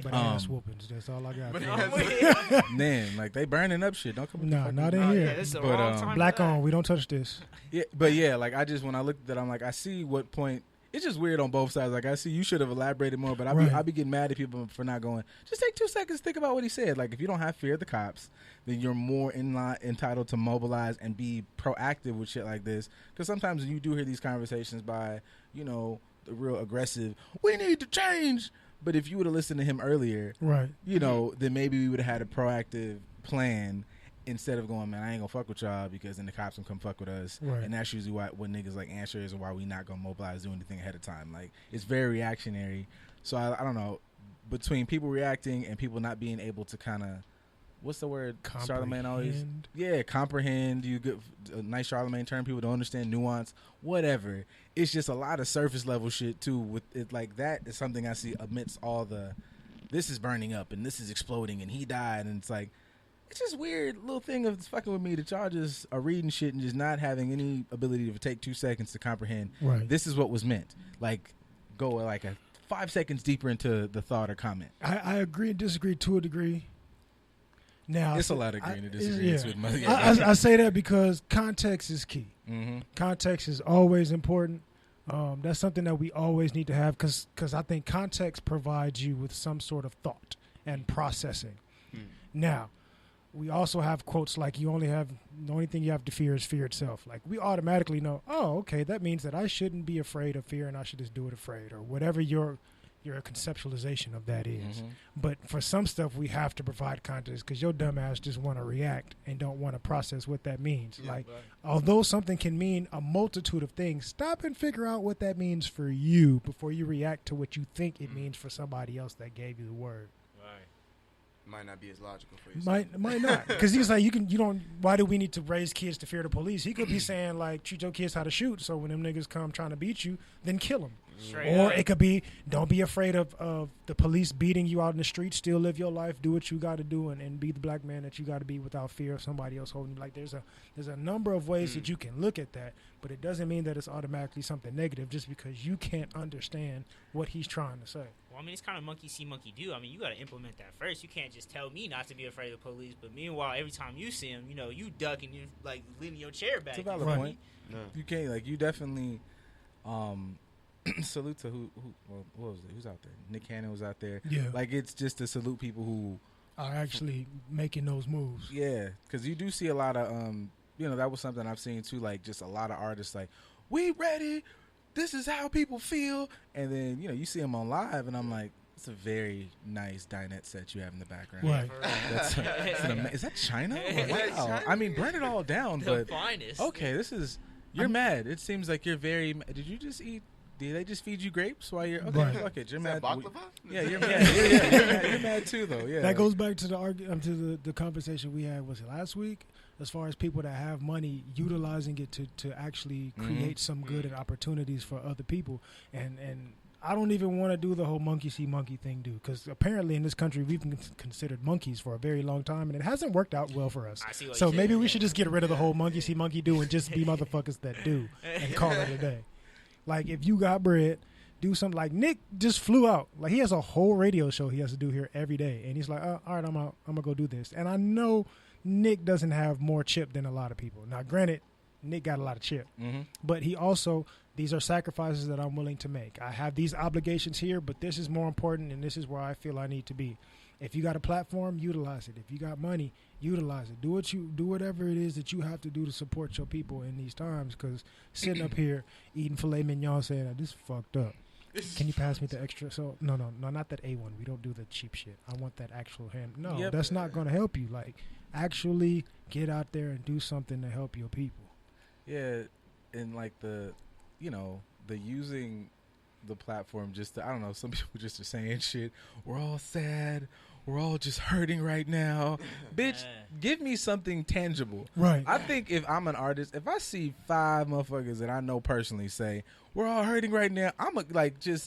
But ass whoopings. That's all I got. Man, like, they burning up shit. Don't come up here. No, not in here. Yeah, this is time black on. We don't touch this. Yeah, but yeah, like, when I looked at that, I'm like, I see what point. It's just weird on both sides. Like, I see you should have elaborated more, but I be getting mad at people for not going, just take 2 seconds to think about what he said. Like, if you don't have fear of the cops, then you're more entitled to mobilize and be proactive with shit like this. Because sometimes you do hear these conversations by, the real aggressive, we need to change. But if you would have listened to him earlier, then maybe we would have had a proactive plan instead of going, man, I ain't gonna fuck with y'all because then the cops can come fuck with us. Right. And that's usually what niggas like answer is, and why we not gonna mobilize, do anything ahead of time. Like, it's very reactionary. So I don't know, between people reacting and people not being able to kind of, what's the word? Charlemagne always, comprehend. You get a nice Charlemagne term. People don't understand nuance, whatever. It's just a lot of surface level shit too. With it, like, that is something I see amidst all the, this is burning up and this is exploding and he died, and it's like, it's just weird little thing of fucking with me that y'all just are reading shit and just not having any ability to take 2 seconds to comprehend. Right. This is what was meant. Like, go like a 5 seconds deeper into the thought or comment. I agree and disagree to a degree. Now it's a lot of agreeing and disagreeing with my. I say that because context is key. Mm-hmm. Context is always important. That's something that we always need to have because I think context provides you with some sort of thought and processing. Now, we also have quotes like, the only thing you have to fear is fear itself. Like, we automatically know, oh, okay, that means that I shouldn't be afraid of fear and I should just do it afraid, or whatever your conceptualization of that is. Mm-hmm. But for some stuff, we have to provide context because your dumb ass just want to react and don't want to process what that means. Although something can mean a multitude of things, stop and figure out what that means for you before you react to what you think it means for somebody else that gave you the word. Might not be as logical for you. Might not, because he's like, you don't. Why do we need to raise kids to fear the police? He could be saying, like, treat your kids how to shoot, so when them niggas come trying to beat you, then kill them. Or it could be, don't be afraid of the police beating you out in the street. Still live your life, do what you got to do, and be the black man that you got to be without fear of somebody else holding you. Like, there's a number of ways that you can look at that, but it doesn't mean that it's automatically something negative just because you can't understand what he's trying to say. Well, I mean, it's kind of monkey see, monkey do. I mean, you got to implement that first. You can't just tell me not to be afraid of the police, but meanwhile, every time you see him, you duck and you like leaning your chair back. It's a valid point. No. You can't, like, you definitely salute to who what was it? Who's out there? Nick Cannon was out there. Yeah. Like, it's just to salute people who are actually making those moves. Yeah, because you do see a lot of that was something I've seen too. Like, just a lot of artists like, we ready. this is how people feel. And then, you know, you see them on live, and I'm like, it's a very nice dinette set you have in the background. Right. Is that China? Is Wow. that China? I mean, burn it all down, The but finest. okay, you're mad. It seems like you're very. Did you just eat? Did they just feed you grapes while you're? Okay, Right. fuck it. You're Is mad. that baklava? Yeah, you're mad. You're mad too, though. Yeah. That goes back to the conversation we had, was it last week? As far as people that have money, utilizing it to actually create some good and opportunities for other people. And I don't even want to do the whole monkey see monkey thing, because apparently in this country we've been considered monkeys for a very long time, and it hasn't worked out well for us. I see what So you're maybe saying, we yeah. should just get rid of the whole monkey see monkey do and just be motherfuckers that do and call it a day. Like, if you got bread, do something. Like Nick just flew out. Like, he has a whole radio show he has to do here every day, and he's like, all right, I'm out. I'm gonna go do this. And I know Nick doesn't have more chip than a lot of people. Now, granted, Nick got a lot of chip, but he also, these are sacrifices that I'm willing to make. I have these obligations here, but this is more important, and this is where I feel I need to be. If you got a platform, utilize it. If you got money, utilize it. Do whatever it is that you have to do to support your people in these times. Because sitting up here eating filet mignon, saying this is fucked up. Can you pass me the extra? So no, not that A1. We don't do the cheap shit. I want that actual hand. No, Yep. That's not going to help you. Like, actually get out there and do something to help your people. Yeah, and like the using the platform just to, I don't know, some people just are saying shit. We're all sad. We're all just hurting right now. Bitch, give me something tangible. Right. I think if I'm an artist, if I see 5 motherfuckers that I know personally say, we're all hurting right now, I'm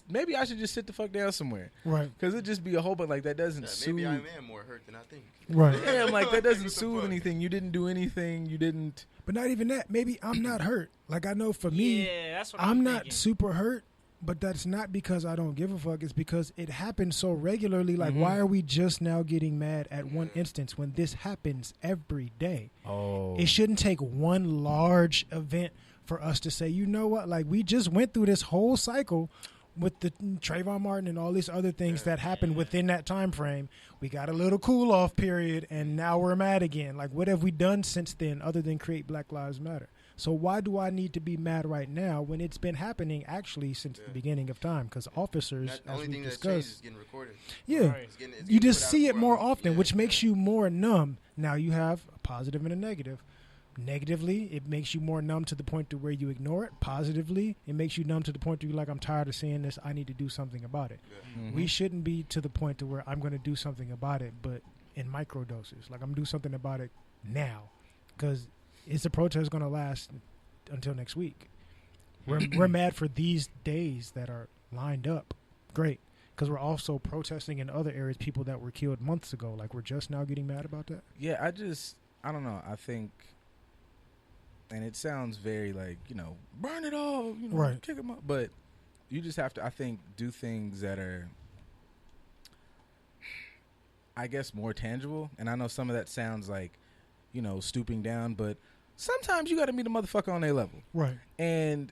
maybe I should just sit the fuck down somewhere. Right. Because it'd just be a whole bunch like that doesn't soothe. Maybe I am more hurt than I think. Right. Yeah, I'm like, that doesn't What the soothe fuck? anything. You didn't do anything. You didn't. But not even that. Maybe I'm not hurt. Like, I know for me, Yeah, that's what I'm not thinking. super hurt, but that's not because I don't give a fuck. It's because it happens so regularly. Like, why are we just now getting mad at one instance when this happens every day? Oh. It shouldn't take one large event for us to say, you know what? Like, we just went through this whole cycle with the Trayvon Martin and all these other things that happened within that time frame. We got a little cool off period, and now we're mad again. Like, what have we done since then other than create Black Lives Matter? So why do I need to be mad right now when it's been happening actually since the beginning of time? Because officers, The as only we thing that changes is discussed, getting recorded. yeah, Right. It's getting you put just out see it more before- often, yeah, which yeah. makes you more numb. Now you have a positive and a negative. Negatively, it makes you more numb to the point to where you ignore it. Positively, it makes you numb to the point to you're like, I'm tired of seeing this. I need to do something about it. We shouldn't be to the point to where I'm going to do something about it, but in micro doses. Like, I'm going to do something about it now, because it's a protest going to last until next week. We're mad for these days that are lined up. Great. Because we're also protesting in other areas, people that were killed months ago. Like, we're just now getting mad about that. Yeah, I don't know. I think, and it sounds very like, burn it all, Right. kick them up. But you just have to, I think, do things that are, I guess, more tangible. And I know some of that sounds like, stooping down, but sometimes you got to meet a motherfucker on their level. Right. And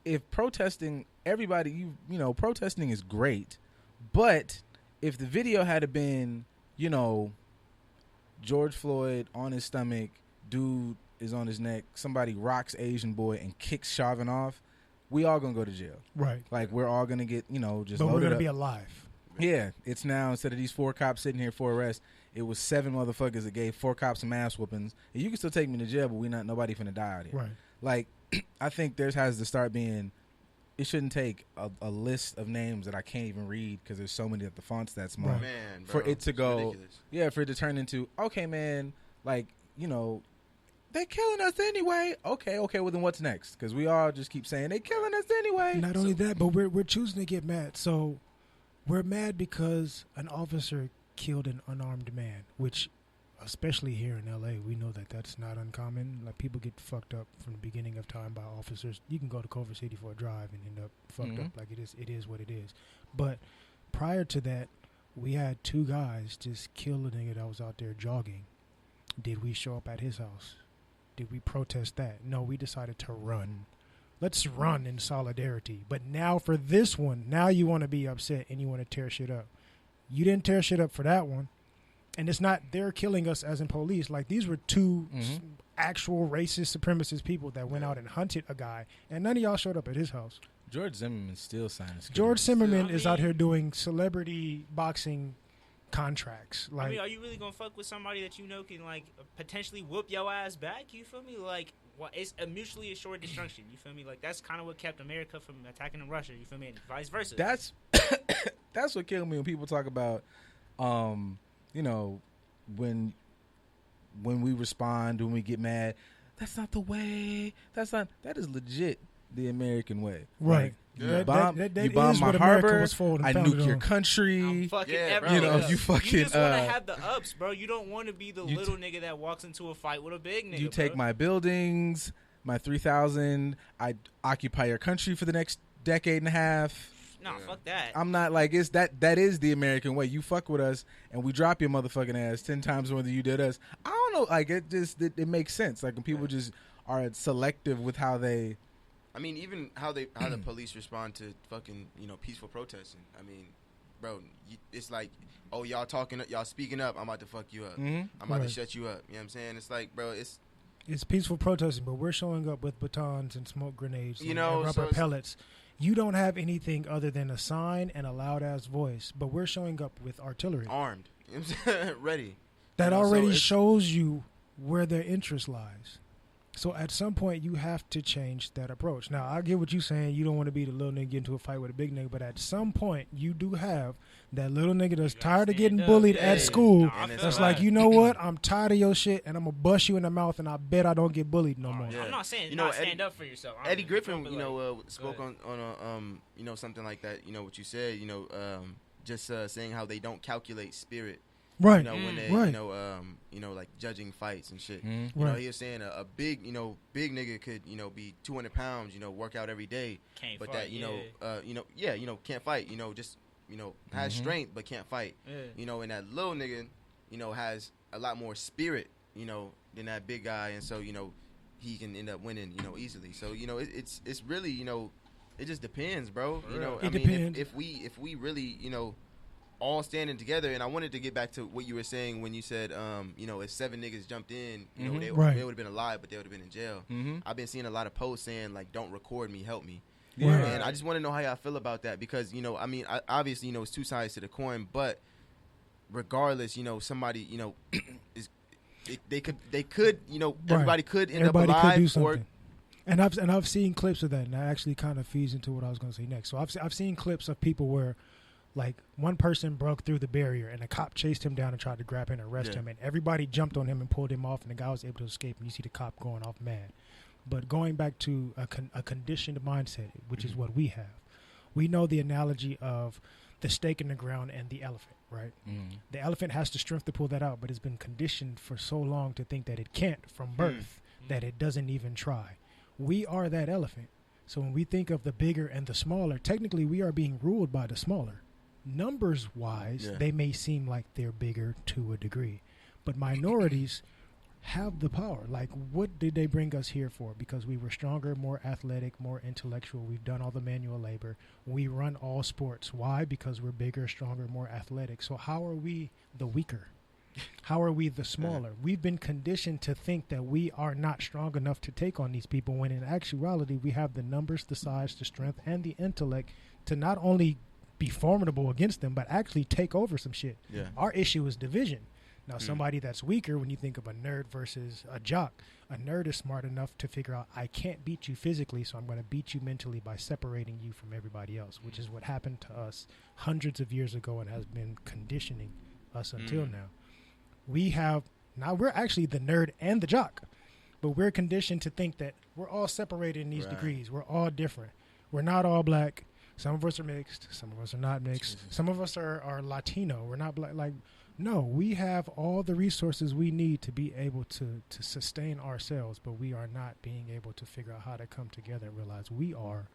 if protesting, protesting is great, but if the video had been, George Floyd on his stomach, dude is on his neck, somebody rocks Asian boy and kicks Chauvin off, we all gonna go to jail. Right. Like, we're all gonna get, just But we're loaded going to up. be alive. Yeah, it's now, instead of these 4 cops sitting here for arrest, it was 7 motherfuckers that gave 4 cops some ass whoopings. And you can still take me to jail, but nobody finna die out here. Right. Like, I think there has to start being, it shouldn't take a list of names that I can't even read because there's so many that the font's that small. Right. Man, For bro, it to it's go, ridiculous. yeah, for it to turn into, okay, man, like, they killing us anyway. Okay, well then what's next? Because we all just keep saying they killing us anyway. Not only that, but we're choosing to get mad. So we're mad because an officer killed an unarmed man, which, especially here in L.A., we know that that's not uncommon. Like, people get fucked up from the beginning of time by officers. You can go to Culver City for a drive and end up fucked up. Like, it is what it is. But prior to that, we had 2 guys just kill a nigga that was out there jogging. Did we show up at his house? Did we protest that? No, we decided to run. Let's run in solidarity. But now for this one, now you want to be upset and you want to tear shit up. You didn't tear shit up for that one. And it's not they're killing us as in police. Like, these were 2 actual racist supremacist people that went out and hunted a guy, and none of y'all showed up at his house. George Zimmerman still signing. George Zimmerman I is mean- out here doing celebrity boxing contracts. Like, I mean, are you really gonna fuck with somebody that you know can like potentially whoop your ass back? You feel me? Like, what? It's a mutually assured destruction. You feel me? Like that's kind of what kept America from attacking Russia. You feel me? And vice versa. That's that's what killed me when people talk about, you know, when we respond, when we get mad. That's not the way. That is legit the American way. right. Yeah. You bomb, That you bomb is my what America harbor. was for and I founded nuke your on. country. I'm fucking Yeah, bro. everything You know, up. you fucking, You just want to uh, have the ups, bro. You don't want to be the you little nigga that walks into a fight with a big nigga. You take bro. my buildings, my 3,000. I occupy your country for the next decade and a half. Nah, fuck that. I'm not like it's that is the American way. You fuck with us and we drop your motherfucking ass 10 times more than you did us. I don't know, like it makes sense. Like when people just are selective with how they I mean, even how the police respond to fucking, you know, peaceful protesting. I mean, bro, it's like, oh, y'all speaking up. I'm about to fuck you up. I'm about to shut you up. You know what I'm saying? It's like, bro, it's peaceful protesting, but we're showing up with batons and smoke grenades, You and know, rubber so pellets. You don't have anything other than a sign and a loud ass voice, but we're showing up with artillery armed. You know what I'm saying? Ready. that You know, so already it's- shows you where their interest lies. So at some point, you have to change that approach. Now, I get what you're saying. You don't want to be the little nigga get into a fight with a big nigga, but at some point, you do have that little nigga that's You gotta tired of stand getting up. bullied Yeah. at school. Nah, I And feel it's That's that. like, you know what? I'm tired of your shit, and I'm gonna bust you in the mouth, and I bet I don't get bullied no more. Yeah. I'm not saying You know, not stand Eddie- up for yourself. Eddie I'm- Griffin, but you like, know, spoke ahead. on a you know, something like that. You know what you said. You know, just saying how they don't calculate spirit. Right. You know, when they, Right. you know, like judging fights and shit. Mhm. You know, Right. he was saying a big nigga could, you know, be 200 pounds, you know, work out every day, Can't but fight, that, you know, can't fight, you know, just, you know, has Mhm. strength but can't fight, yeah. you know, and that little nigga, you know, has a lot more spirit, you know, than that big guy, and so, you know, he can end up winning, you know, easily. So, you know, it's really, you know, it just depends, bro. For You know, real. I It mean, depends. if we really, you know, all standing together, and I wanted to get back to what you were saying when you said, you know, if 7 niggas jumped in, you know, Mhm. they Right. would have been alive, but they would have been in jail. Mhm. I've been seeing a lot of posts saying like, "Don't record me, help me," Yeah. and I just want to know how y'all feel about that because, you know, I mean, obviously, you know, it's two sides to the coin, but regardless, you know, somebody, you know, is they could, you know, Right. everybody could end Everybody up could alive, do or something. And I've seen clips of that, and that actually kind of feeds into what I was going to say next. So I've seen clips of people where, like, one person broke through the barrier, and a cop chased him down and tried to grab him and arrest Yeah. him, and everybody jumped on him and pulled him off, and the guy was able to escape. And you see the cop going off mad. But going back to a conditioned mindset, which is what we have, we know the analogy of the stake in the ground and the elephant, right? Mhm. The elephant has the strength to pull that out, but it's been conditioned for so long to think that it can't from birth that it doesn't even try. We are that elephant. So when we think of the bigger and the smaller, technically we are being ruled by the smaller. Numbers wise, Yeah. they may seem like they're bigger to a degree, but minorities have the power. Like, what did they bring us here for? Because we were stronger, more athletic, more intellectual. We've done all the manual labor. We run all sports. Why? Because we're bigger, stronger, more athletic. So how are we the weaker? How are we the smaller? We've been conditioned to think that we are not strong enough to take on these people, when in actuality we have the numbers, the size, the strength, and the intellect to not only be formidable against them, but actually take over some shit. Yeah. Our issue is division. Now, somebody that's weaker, when you think of a nerd versus a jock, a nerd is smart enough to figure out, I can't beat you physically, so I'm going to beat you mentally by separating you from everybody else, which is what happened to us hundreds of years ago and has been conditioning us until now. Now we're actually the nerd and the jock, but we're conditioned to think that we're all separated in these Right. degrees. We're all different. We're not all black. Some of us are mixed. Some of us are not mixed. Jesus. Some of us are Latino. We're not black. Like, no, we have all the resources we need to be able to sustain ourselves, but we are not being able to figure out how to come together and realize we are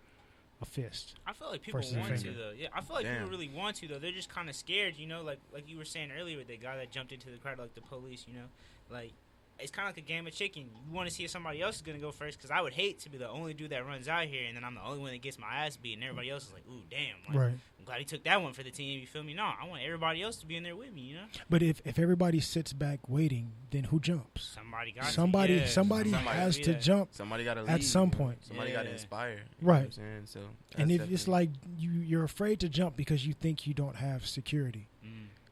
a fist. I feel like people Versus a want to finger. though. Yeah, I feel like Damn. people really want to though. They're just kind of scared, you know. Like you were saying earlier with the guy that jumped into the crowd, like the police, you know. Like it's kind of like a game of chicken. You want to see if somebody else is gonna go first, because I would hate to be the only dude that runs out here, and then I'm the only one that gets my ass beat, and everybody else is like, ooh, damn. Like, Right. I'm glad he took that one for the team. You feel me? No, I want everybody else to be in there with me. You know. But if everybody sits back waiting, then who jumps? Somebody got somebody has to jump. Somebody got to lead at some point. Somebody got to inspire. Right. Know what I'm saying? So, and if it's like you're afraid to jump because you think you don't have security.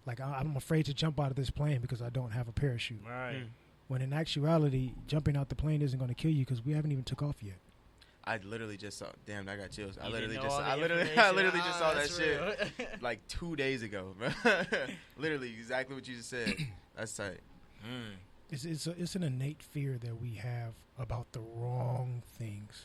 Like I'm afraid to jump out of this plane because I don't have a parachute. Right. When in actuality, jumping out the plane isn't going to kill you because we haven't even took off yet. I literally just saw. Damn, I got chills. I You literally didn't know just. all the I literally information? just Ah, saw that that's shit real. like 2 days ago, bro. Literally, exactly what you just said. That's tight. It's an innate fear that we have about the wrong things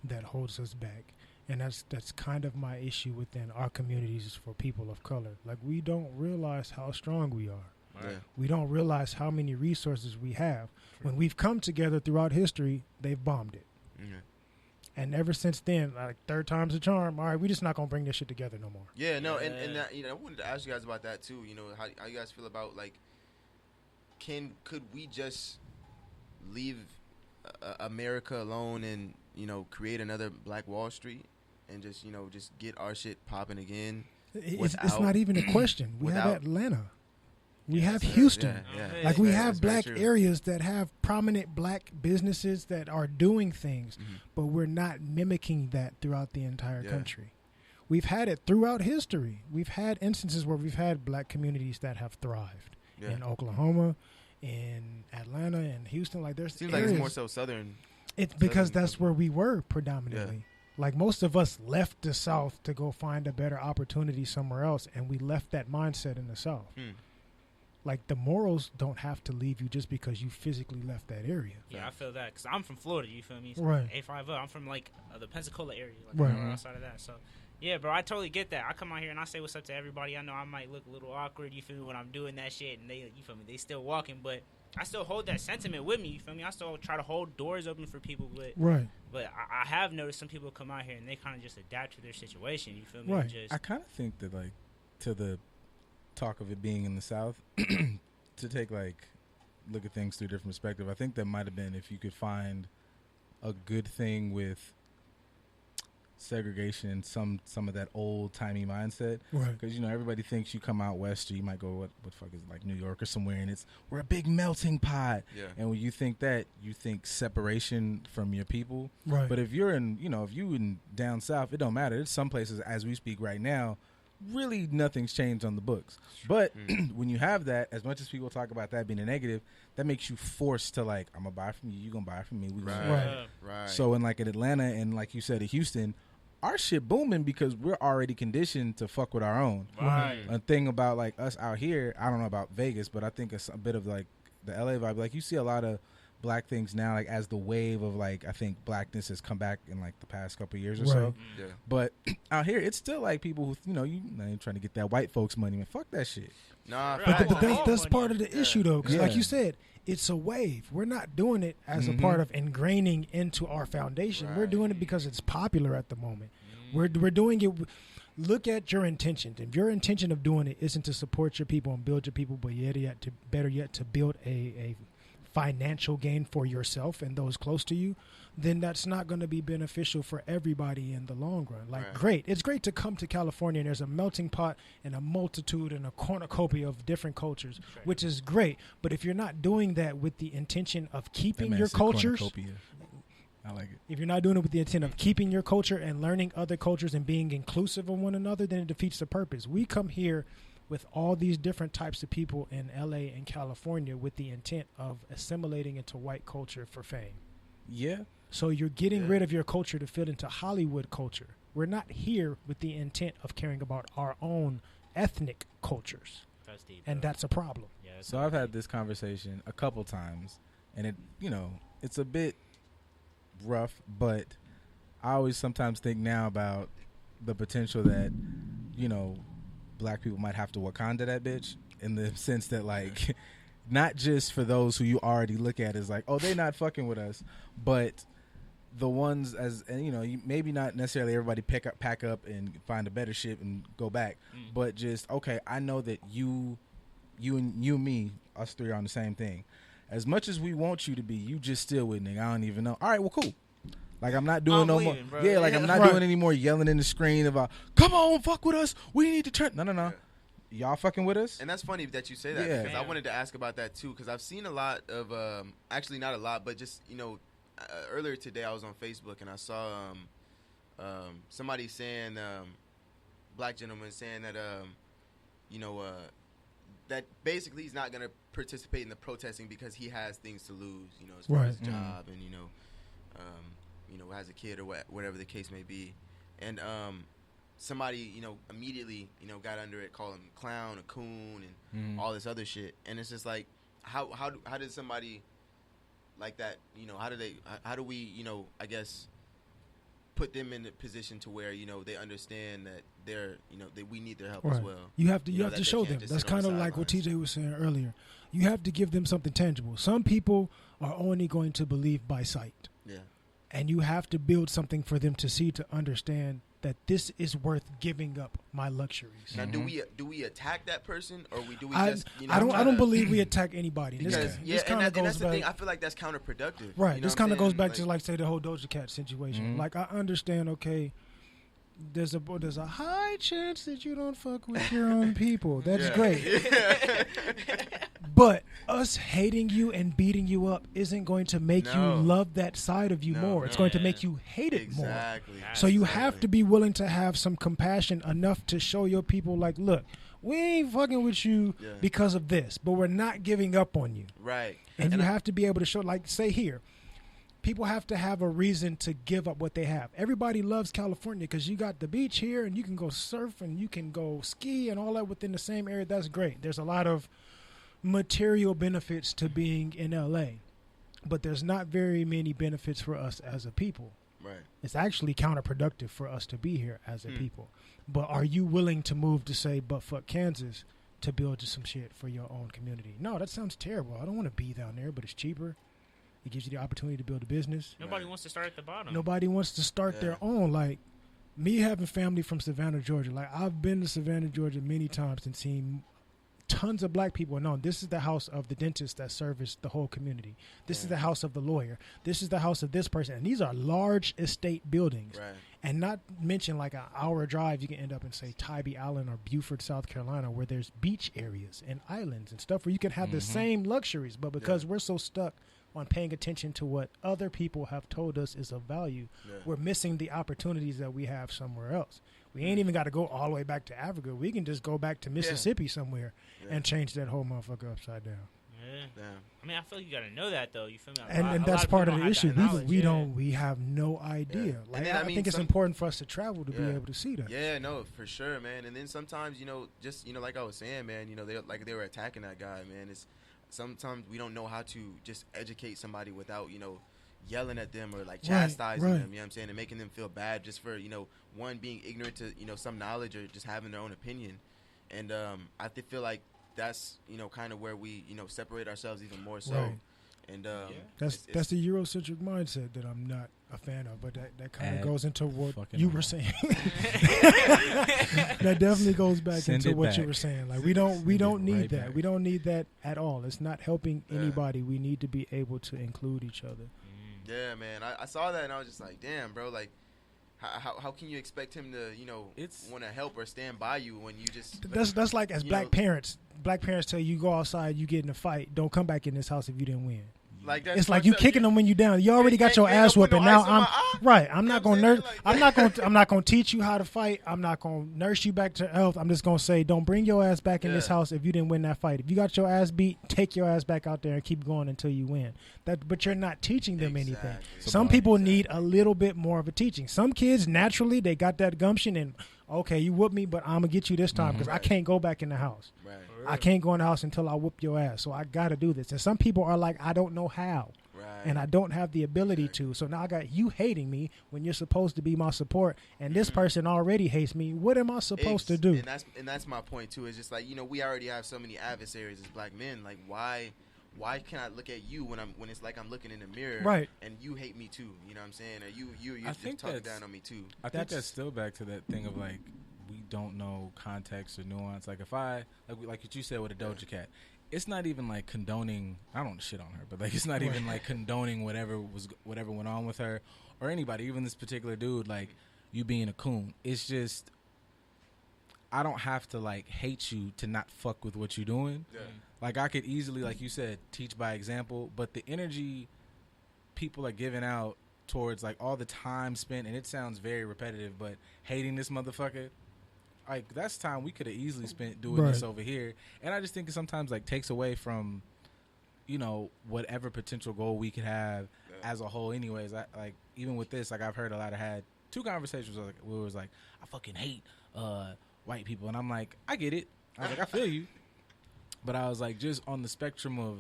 that holds us back, and that's kind of my issue within our communities for people of color. Like we don't realize how strong we are. Yeah. We don't realize how many resources we have. When we've come together throughout history, they've bombed it. Yeah. And ever since then, like third time's a charm. All right, we just not gonna bring this shit together no more. Yeah, no, and that, I wanted to ask you guys about that too. How you guys feel about like, could we just leave America alone and create another Black Wall Street and just just get our shit popping again? It's not even a question. We have Atlanta. We have Houston. Yeah. Like we have black areas that have prominent black businesses that are doing things, but we're not mimicking that throughout the entire country. We've had it throughout history. We've had instances where we've had black communities that have thrived in Oklahoma, in Atlanta, and Houston. Like there's seems areas, like it's more so southern. It's because that's where we were predominantly. Yeah. Like most of us left the South to go find a better opportunity somewhere else, and we left that mindset in the South. Like the morals don't have to leave you just because you physically left that area. Yeah, I feel that because I'm from Florida. You feel me? So Right. A50. I'm from like the Pensacola area, like Right. right outside of that. So, yeah, bro, I totally get that. I come out here and I say what's up to everybody. I know I might look a little awkward. You feel me when I'm doing that shit, and you feel me? They still walking, but I still hold that sentiment with me. You feel me? I still try to hold doors open for people, but Right. But I have noticed some people come out here and they kind of just adapt to their situation. You feel me? Right. And just, I kind of think that, like, to the talk of it being in the South, to take, like, look at things through a different perspective, I think that might have been if you could find a good thing with segregation and some of that old-timey mindset. Right. Because, everybody thinks you come out west or you might go, what the fuck is it, like New York or somewhere, and we're a big melting pot. Yeah. And when you think that, you think separation from your people. Right. But if you're in, if you in down south, it don't matter. There's some places, as we speak right now, really nothing's changed on the books. But when you have that, as much as people talk about that being a negative, that makes you forced to, like, I'm going to buy from you, you're going to buy from me. Right. So in, like, in Atlanta and, like you said, in Houston, our shit booming because we're already conditioned to fuck with our own. Right. A thing about, like, us out here, I don't know about Vegas, but I think it's a bit of, like, the LA vibe. Like, you see a lot of black things now, like, as the wave of, like, I think blackness has come back in, like, the past couple of years or so. Yeah. But out here, it's still, like, people who, you ain't trying to get that white folks money, man. Fuck that shit. Nah, Right. But Right. that's part of the issue, though, because like Yeah. you said, it's a wave. We're not doing it as a part of ingraining into our foundation. We're Right. doing it because it's popular at the moment. We're doing it. Look at your intention. If your intention of doing it isn't to support your people and build your people, but better yet to build a financial gain for yourself and those close to you, then that's not going to be beneficial for everybody in the long run. Like, Right. great. It's great to come to California and there's a melting pot and a multitude and a cornucopia of different cultures, which is great. But if you're not doing that with the intention of keeping your cultures, I like it. if you're not doing it with the intent of keeping your culture and learning other cultures and being inclusive of one another, then it defeats the purpose. We come here with all these different types of people in LA and California with the intent of assimilating into white culture for fame. Yeah. So you're getting rid of your culture to fit into Hollywood culture. We're not here with the intent of caring about our own ethnic cultures. That's deep, And bro. that's a problem. Yeah, that's So I've had this conversation a couple times, and it, it's a bit rough, but I always sometimes think now about the potential that, black people might have to Wakanda that bitch, in the sense that, like, not just for those who you already look at as like, oh, they not fucking with us, but the ones and maybe not necessarily everybody pack up and find a better ship and go back, but just, okay, I know that you and me, us three are on the same thing. As much as we want you to be, you just still with nigga. I don't even know. All right, well, cool. Like I'm not doing I'm no leaving, more. bro. Yeah, like I'm not doing any more yelling in the screen about come on, fuck with us. We need to turn. No. Yeah. Y'all fucking with us? And that's funny that you say that Yeah. because I wanted to ask about that too because I've seen a lot of actually not a lot but just earlier today I was on Facebook and I saw somebody saying black gentleman saying that that basically he's not gonna participate in the protesting because he has things to lose, as far as job and has a kid or whatever the case may be, and somebody immediately got under it, called him clown, a coon, and all this other shit, and it's just like how did somebody like that how do we I guess put them in a position to where they understand that they're that we need their help as well. You have to show them. That's kind of like what TJ was saying earlier. You have to give them something tangible. Some people are only going to believe by sight. Yeah. And you have to build something for them to see, to understand that this is worth giving up my luxuries. Now, do we attack that person, or do we I just? I don't believe we attack anybody. Because this kind of goes that's the back. thing. I feel like that's counterproductive. Right. This kind of goes back to to like say the whole Doja Cat situation. Like I understand. Okay. There's a high chance that you don't fuck with your own people. That's great. But us hating you and beating you up isn't going to make you love that side of you more. It's going to make you hate it more. So you have to be willing to have some compassion enough to show your people, like, look, we ain't fucking with you because of this, but we're not giving up on you. Right. And you have to be able to show, like, say here, people have to have a reason to give up what they have. Everybody loves California because you got the beach here and you can go surf and you can go ski and all that within the same area. That's great. There's a lot of material benefits to being in LA, but there's not very many benefits for us as a people. Right. It's actually counterproductive for us to be here as a people. But are you willing to move to say, but fuck Kansas, to build some shit for your own community? No, that sounds terrible. I don't want to be down there, but it's cheaper. It gives you the opportunity to build a business. Nobody wants to start at the bottom. Nobody wants to start their own. Like, me having family from Savannah, Georgia. Like, I've been to Savannah, Georgia many times and seen tons of black people. No, this is the house of the dentist that serviced the whole community. This is the house of the lawyer. This is the house of this person. And these are large estate buildings. Right. And not mention like an hour drive, you can end up in, say, Tybee Island or Beaufort, South Carolina, where there's beach areas and islands and stuff where you can have the same luxuries. But because we're so stuck on paying attention to what other people have told us is of value, we're missing the opportunities that we have somewhere else. We ain't even got to go all the way back to Africa. We can just go back to Mississippi somewhere and change that whole motherfucker upside down. Yeah. I mean, I feel like you got to know that, though. You feel me? And that's part of the issue. We have no idea. Like, I think it's important for us to travel to be able to see that. Yeah, no, for sure, man. And then sometimes, just, like I was saying, man, they were attacking that guy, man. It's sometimes we don't know how to just educate somebody without, yelling at them or like chastising them, you know what I'm saying, and making them feel bad just for, one, being ignorant to, some knowledge or just having their own opinion. And I feel like that's, kind of where we, separate ourselves even more so. Right. And that's the Eurocentric mindset that I'm not a fan of, but that kind of goes into what you were saying. That definitely goes back into what you were saying. Like, we don't need that. Back. We don't need that at all. It's not helping anybody. We need to be able to include each other. Yeah, man. I saw that and I was just like, damn, bro, like, how can you expect him to, want to help or stand by you when you just... That's like as black parents. Black parents tell you, go outside, you get in a fight, don't come back in this house if you didn't win. Like that's it's like you kicking them when you down. You already got your ass whooping. Now I'm not gonna nurse. I'm not gonna teach you how to fight. I'm not gonna nurse you back to health. I'm just gonna say, don't bring your ass back in this house if you didn't win that fight. If you got your ass beat, take your ass back out there and keep going until you win. But you're not teaching them anything. Some people need a little bit more of a teaching. Some kids naturally they got that gumption and okay, you whoop me, but I'm gonna get you this time because I can't go back in the house. Right. I can't go in the house until I whoop your ass. So I got to do this. And some people are like, I don't know how. Right. And I don't have the ability to. So now I got you hating me when you're supposed to be my support. And this person already hates me. What am I supposed to do? And that's my point, too. It's just like, we already have so many adversaries as black men. Like, why can I look at you when it's like I'm looking in the mirror, right? And you hate me too? You know what I'm saying? Or you're just talking down on me too. I think that's still back to that thing of like we don't know context or nuance. Like if I like what you said with a Doja Cat, it's not even like condoning. I don't shit on her, but like it's not even like condoning whatever went on with her or anybody, even this particular dude. Like you being a coon. It's just I don't have to like hate you to not fuck with what you're doing. Yeah. Like I could easily, like you said, teach by example. But the energy people are giving out towards like all the time spent, and it sounds very repetitive, but hating this motherfucker. Like that's time we could have easily spent doing this over here, and I just think it sometimes like takes away from, you know, whatever potential goal we could have as a whole. Anyways, like even with this, like I've heard a lot of had 2 conversations where it was like I fucking hate white people, and I'm like I get it. I was like I feel you, but I was like just on the spectrum of,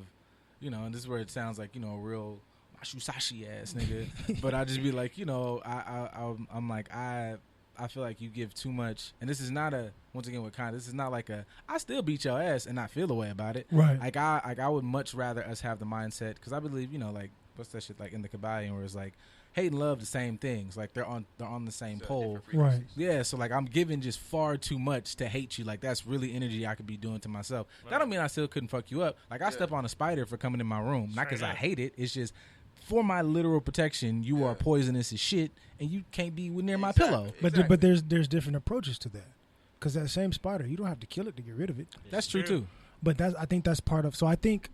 you know, and this is where it sounds like, you know, a real Mashusashi ass nigga, but I just be like, you know, I'm like I feel like you give too much, and this is not a, once again with Kanye, this is not like a I still beat your ass and not feel the way about it. Right. Like I would much rather us have the mindset, because I believe, you know, like what's that shit like in the Kabbalion where it's like hate and love the same things, like they're on the same pole. Right. Yeah. So like I'm giving just far too much to hate you. Like that's really energy I could be doing to myself. Right. That don't mean I still couldn't fuck you up. Like I step on a spider for coming in my room, not because I hate it. It's just for my literal protection. You are poisonous as shit, and you can't be near my pillow. But there's different approaches to that, because that same spider, you don't have to kill it to get rid of it. That's true too. But I think that's part of. So I think,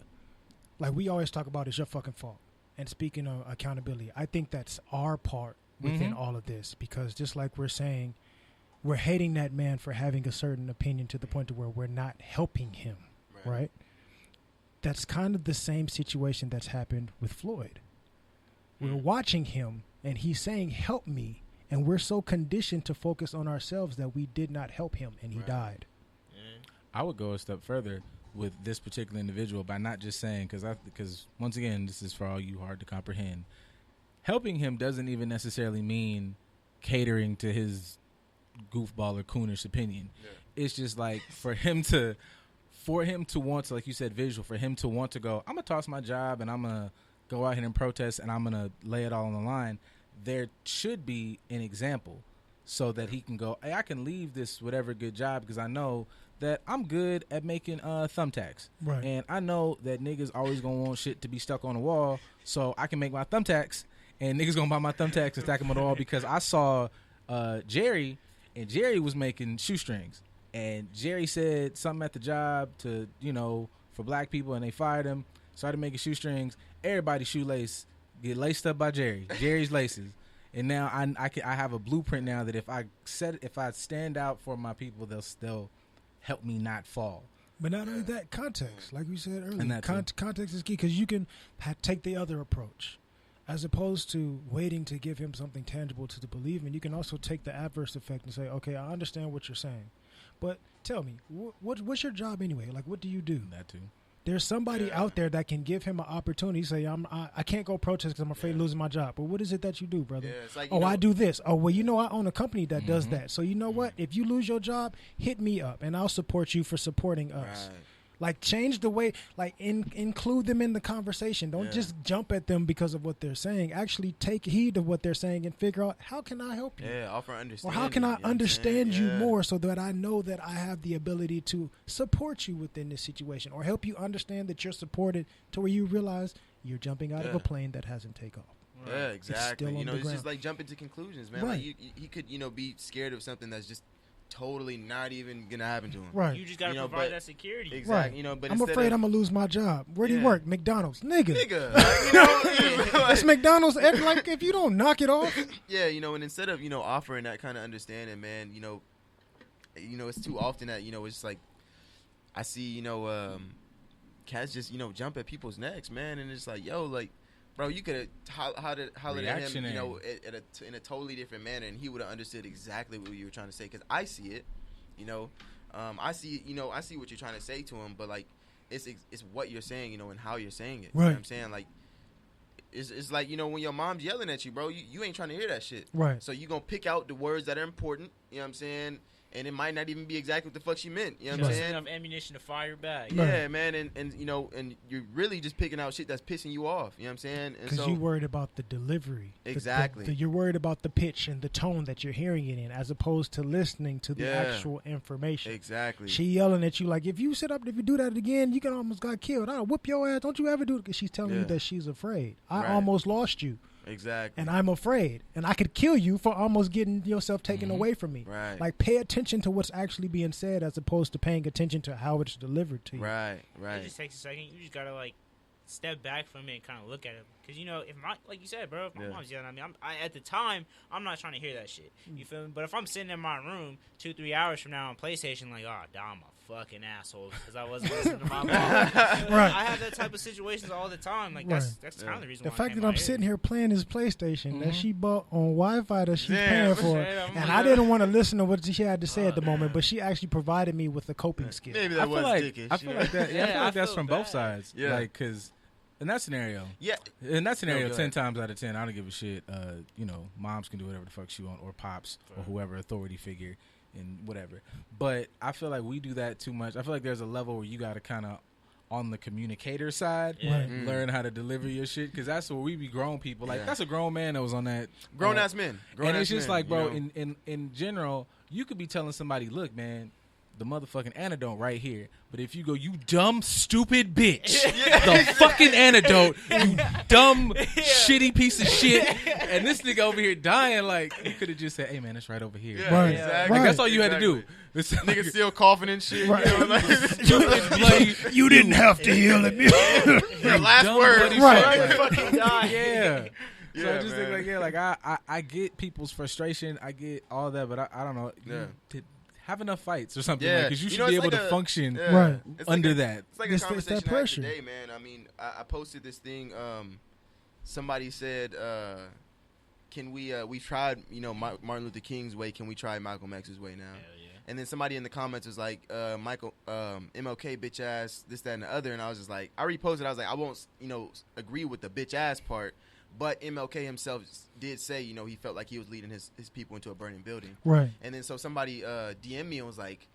like we always talk about, it's your fucking fault. And speaking of accountability, I think that's our part within all of this, because just like we're saying, we're hating that man for having a certain opinion to the point to where we're not helping him, right? That's kind of the same situation that's happened with Floyd. We're watching him, and he's saying, help me. And we're so conditioned to focus on ourselves that we did not help him, and he died. I would go a step further with this particular individual by not just saying, because once again, this is for all you hard to comprehend. Helping him doesn't even necessarily mean catering to his goofball or coonish opinion. Yeah. It's just like for him to want to, like you said, visual, for him to want to go, I'm going to toss my job and I'm going to go out here and protest and I'm going to lay it all on the line. There should be an example so that he can go, hey, I can leave this whatever good job because I know that I'm good at making thumbtacks. Right. And I know that niggas always going to want shit to be stuck on the wall, so I can make my thumbtacks and niggas going to buy my thumbtacks and stack them on the wall because I saw Jerry, and Jerry was making shoestrings. And Jerry said something at the job to, you know, for black people, and they fired him. Started making shoestrings. Everybody's shoelace get laced up by Jerry. Jerry's laces. And now I have a blueprint now that if I stand out for my people, they'll help me not fall. But not only that, context, like we said earlier, context is key, because you can take the other approach. As opposed to waiting to give him something tangible to believe in, you can also take the adverse effect and say, okay, I understand what you're saying. But tell me, what's your job anyway? Like, what do you do? That too. There's somebody out there that can give him an opportunity. Say, I can't go protest because I'm afraid of losing my job. But what is it that you do, brother? Yeah, it's like, I do this. Oh, well, I own a company that does that. So you know what? If you lose your job, hit me up, and I'll support you for supporting us. Right. Like, change the way, like, include them in the conversation. Don't just jump at them because of what they're saying. Actually take heed of what they're saying and figure out, how can I help you? Yeah, offer understanding. Or how can I understand you more so that I know that I have the ability to support you within this situation, or help you understand that you're supported to where you realize you're jumping out of a plane that hasn't taken off. Right. Yeah, exactly. It's just like jumping to conclusions, man. Right. Like he could, be scared of something that's just totally not even gonna happen to him. Right. You just gotta provide that security. Exactly. Right. But I'm afraid I'm gonna lose my job. Where do you work? McDonald's. Nigga. Like, it's McDonald's. Like, if you don't knock it off. Yeah, and instead of, offering that kind of understanding, man, it's too often that, it's like I see, cats just, jump at people's necks, man, and it's like, yo, like, bro, you could have hollered at him, in a totally different manner, and he would have understood exactly what you were trying to say. Because I see it, I see what you're trying to say to him, but like, it's what you're saying, and how you're saying it. Right. You know what I'm saying? Like, it's like, when your mom's yelling at you, bro, you ain't trying to hear that shit. Right. So you gonna pick out the words that are important. You know what I'm saying? and it might not even be exactly what the fuck she meant. You know what I'm Just saying? enough ammunition to fire back. Yeah, man, and you know, and you're really just picking out shit that's pissing you off. You know what I'm saying? Because you're worried about the delivery. Exactly. You're worried about the pitch and the tone that you're hearing it in, as opposed to listening to the Yeah. actual information. Exactly. She yelling at you like, if you do that again, you can almost got killed. I'll whoop your ass. Don't you ever do it. 'Cause she's telling you that she's afraid. I Right. almost lost you. Exactly. And I'm afraid. And I could kill you for almost getting yourself taken away from me. Right. Like, pay attention to what's actually being said as opposed to paying attention to how it's delivered to you. Right. It just takes a second. You just gotta like step back from it and kind of look at it, because you know, if my, like you said, bro, if my mom's yelling at me, at the time I'm not trying to hear that shit. You feel me? But if I'm sitting in my room 2-3 hours from now on PlayStation, like, oh, I'm a fucking asshole because I wasn't listening to my mom. Right. I have that type of situations all the time. Like that's kind of the reason. The why fact that I'm sitting here playing this PlayStation that she bought on Wi-Fi that she's paying for, and I didn't want to listen to what she had to say at the moment, but she actually provided me with a coping skill. Maybe that was dickish. I feel like that. Yeah, I feel like that's from both bad. sides. Yeah. Like, because in that scenario, Yeah. in that scenario, No, go 10 ahead. times out of 10, I don't give a shit. You know, moms can do whatever the fuck she want, or pops, or whoever authority figure, and whatever. But I feel like we do that too much. I feel like there's a level where you got to kind of, on the communicator side, learn how to deliver your shit, because that's where we be grown people. Like, that's a grown man that was on that. Grown ass men. And it's just like, bro, you know? in general, you could be telling somebody, look, man, the motherfucking antidote right here. But if you go, you dumb, stupid bitch, the fucking antidote, you dumb, shitty piece of shit, and this nigga over here dying, like, you could have just said, hey, man, it's right over here. Yeah, Right. exactly. Like, that's all you had to do. This Niggas still coughing and shit. Right. You know, like, stupid, bloody, You didn't have to heal it. your last dumb, word. bloody Right. shit. Like, fucking die. yeah. So Yeah, I just think, man. like, I get people's frustration. I get all that, but I don't know. Yeah. Have enough fights or something, Yeah. because you should know, be it's able like to a- function yeah. Right. It's under like that. It's like It's a that conversation I had pressure. today, man. I mean, I posted this thing. Somebody said, "Can we tried, you know, Martin Luther King's way. Can we try Malcolm X's way now?" Hell yeah. And then somebody in the comments was like, "Michael, MLK, bitch ass, this, that, and the other." And I was just like, I reposted. I was like, I won't, you know, agree with the bitch ass part, but MLK himself did say, you know, he felt like he was leading his people into a burning building. Right. And then so somebody DM'd me and was like,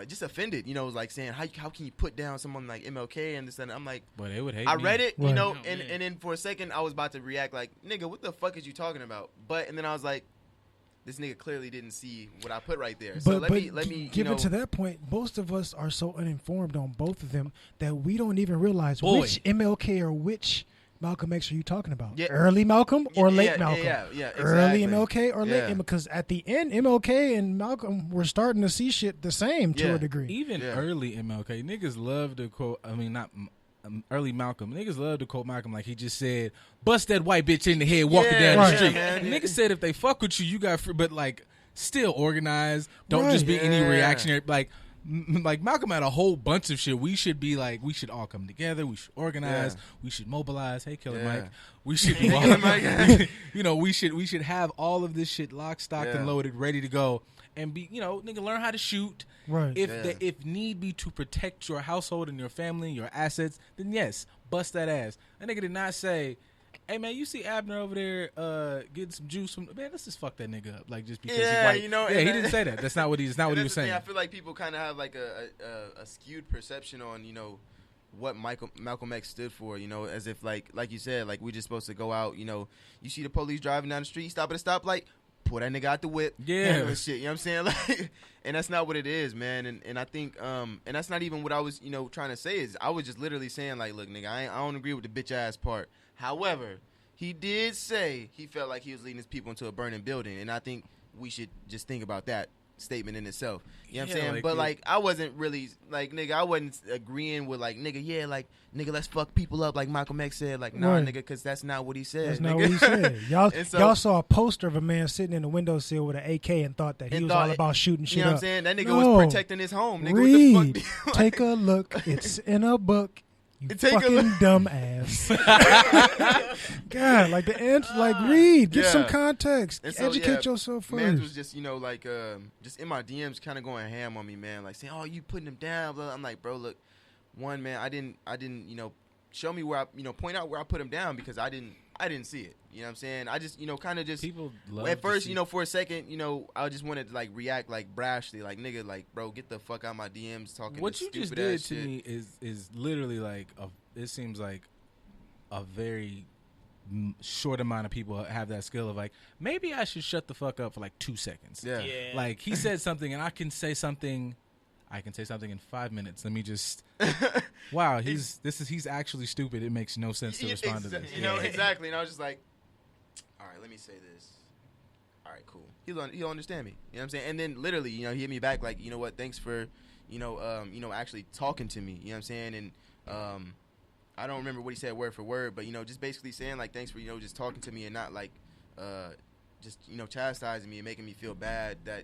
just offended, you know, was like saying, how can you put down someone like MLK and this and that? I'm like, But they would hate I me. read it, you Right. know, Oh, and man. then for a second I was about to react like, nigga, what the fuck is you talking about? And then I was like, this nigga clearly didn't see what I put right there. So let me give you know, it to that point. Most of us are so uninformed on both of them that we don't even realize Boy. which MLK or which Malcolm X are you talking about? Yeah. Early Malcolm or late yeah, Malcolm? Yeah, Early exactly. MLK or late Yeah. because at the end MLK and Malcolm were starting to see shit the same to Yeah. a degree. Even Yeah. early MLK, niggas love to quote, I mean, not early Malcolm. Niggas love to quote Malcolm like he just said, bust that white bitch in the head walking Yeah, down right. the street. man. Niggas said if they fuck with you, you got free, but like, still organized. Don't Right. just be any Yeah. reactionary. Like Malcolm had a whole bunch of shit. We should be like, we should all come together. We should organize. Yeah. We should mobilize. Hey, Killer Yeah. Mike. We should do Hey, all Killer Mike. you know, we should have all of this shit locked, stocked, Yeah. and loaded, ready to go. And be, you know, nigga, learn how to shoot. Right. If need be to protect your household and your family and your assets, then yes, bust that ass. That nigga did not say, hey man, you see Abner over there getting some juice from, man, let's just fuck that nigga up. Like, just because Yeah, he's white. you know, yeah, and he didn't say that. That's not what he was And that's saying. the thing, I feel like people kind of have like a skewed perception on, you know, what Malcolm X stood for, you know, as if like you said, like we just supposed to go out, you know, you see the police driving down the street, stop at a stoplight, pull that nigga out the whip, Yeah. handle his shit, you know what I'm saying? Like, and that's not what it is, man. And I think and that's not even what I was, you know, trying to say. Is I was just literally saying like, look, nigga, I don't agree with the bitch ass part. However, he did say he felt like he was leading his people into a burning building, and I think we should just think about that statement in itself. You know what I'm Yeah, saying? like But it- like I wasn't really like, nigga, I wasn't agreeing with like, nigga, yeah, like, nigga, let's fuck people up like Malcolm X said. Like, nah, Right. nigga, because that's not what he said. That's nigga. not what he said. Y'all, And so- y'all saw a poster of a man sitting in the windowsill with an AK and thought that he And was thought all about shooting You shit know what I'm up. saying? That nigga No. was protecting his home. Nigga, Read. what the fuck? Take a look. It's in a book. You Take a fucking look. dumb ass. God, like the answer, like read, get some Yeah. context, And so, educate yeah, yourself Man first. was just, you know, like, just in my DMs kind of going ham on me, man. Like saying, oh, you putting him down. Blah. I'm like, bro, look, one, man, I didn't, you know, show me where I, point out where I put him down because I didn't see it. You know what I'm saying? I just, kind of just People love at first, to see. for a second, I just wanted to like react like brashly, like nigga, like bro, get the fuck out my DMs talking. What this you just stupid did ass to shit. me is literally like it seems like a very short amount of people have that skill of like, maybe I should shut the fuck up for like 2 seconds. Yeah. Like he said something and I can say something in 5 minutes. Let me just wow, he's actually stupid. It makes no sense to respond to this. Exactly. And I was just like, all right, let me say this. All right, cool. He'll understand me. You know what I'm saying? And then literally, he hit me back like, you know what? Thanks for, actually talking to me. You know what I'm saying? And I don't remember what he said word for word, but just basically saying like, thanks for just talking to me and not like, just chastising me and making me feel bad that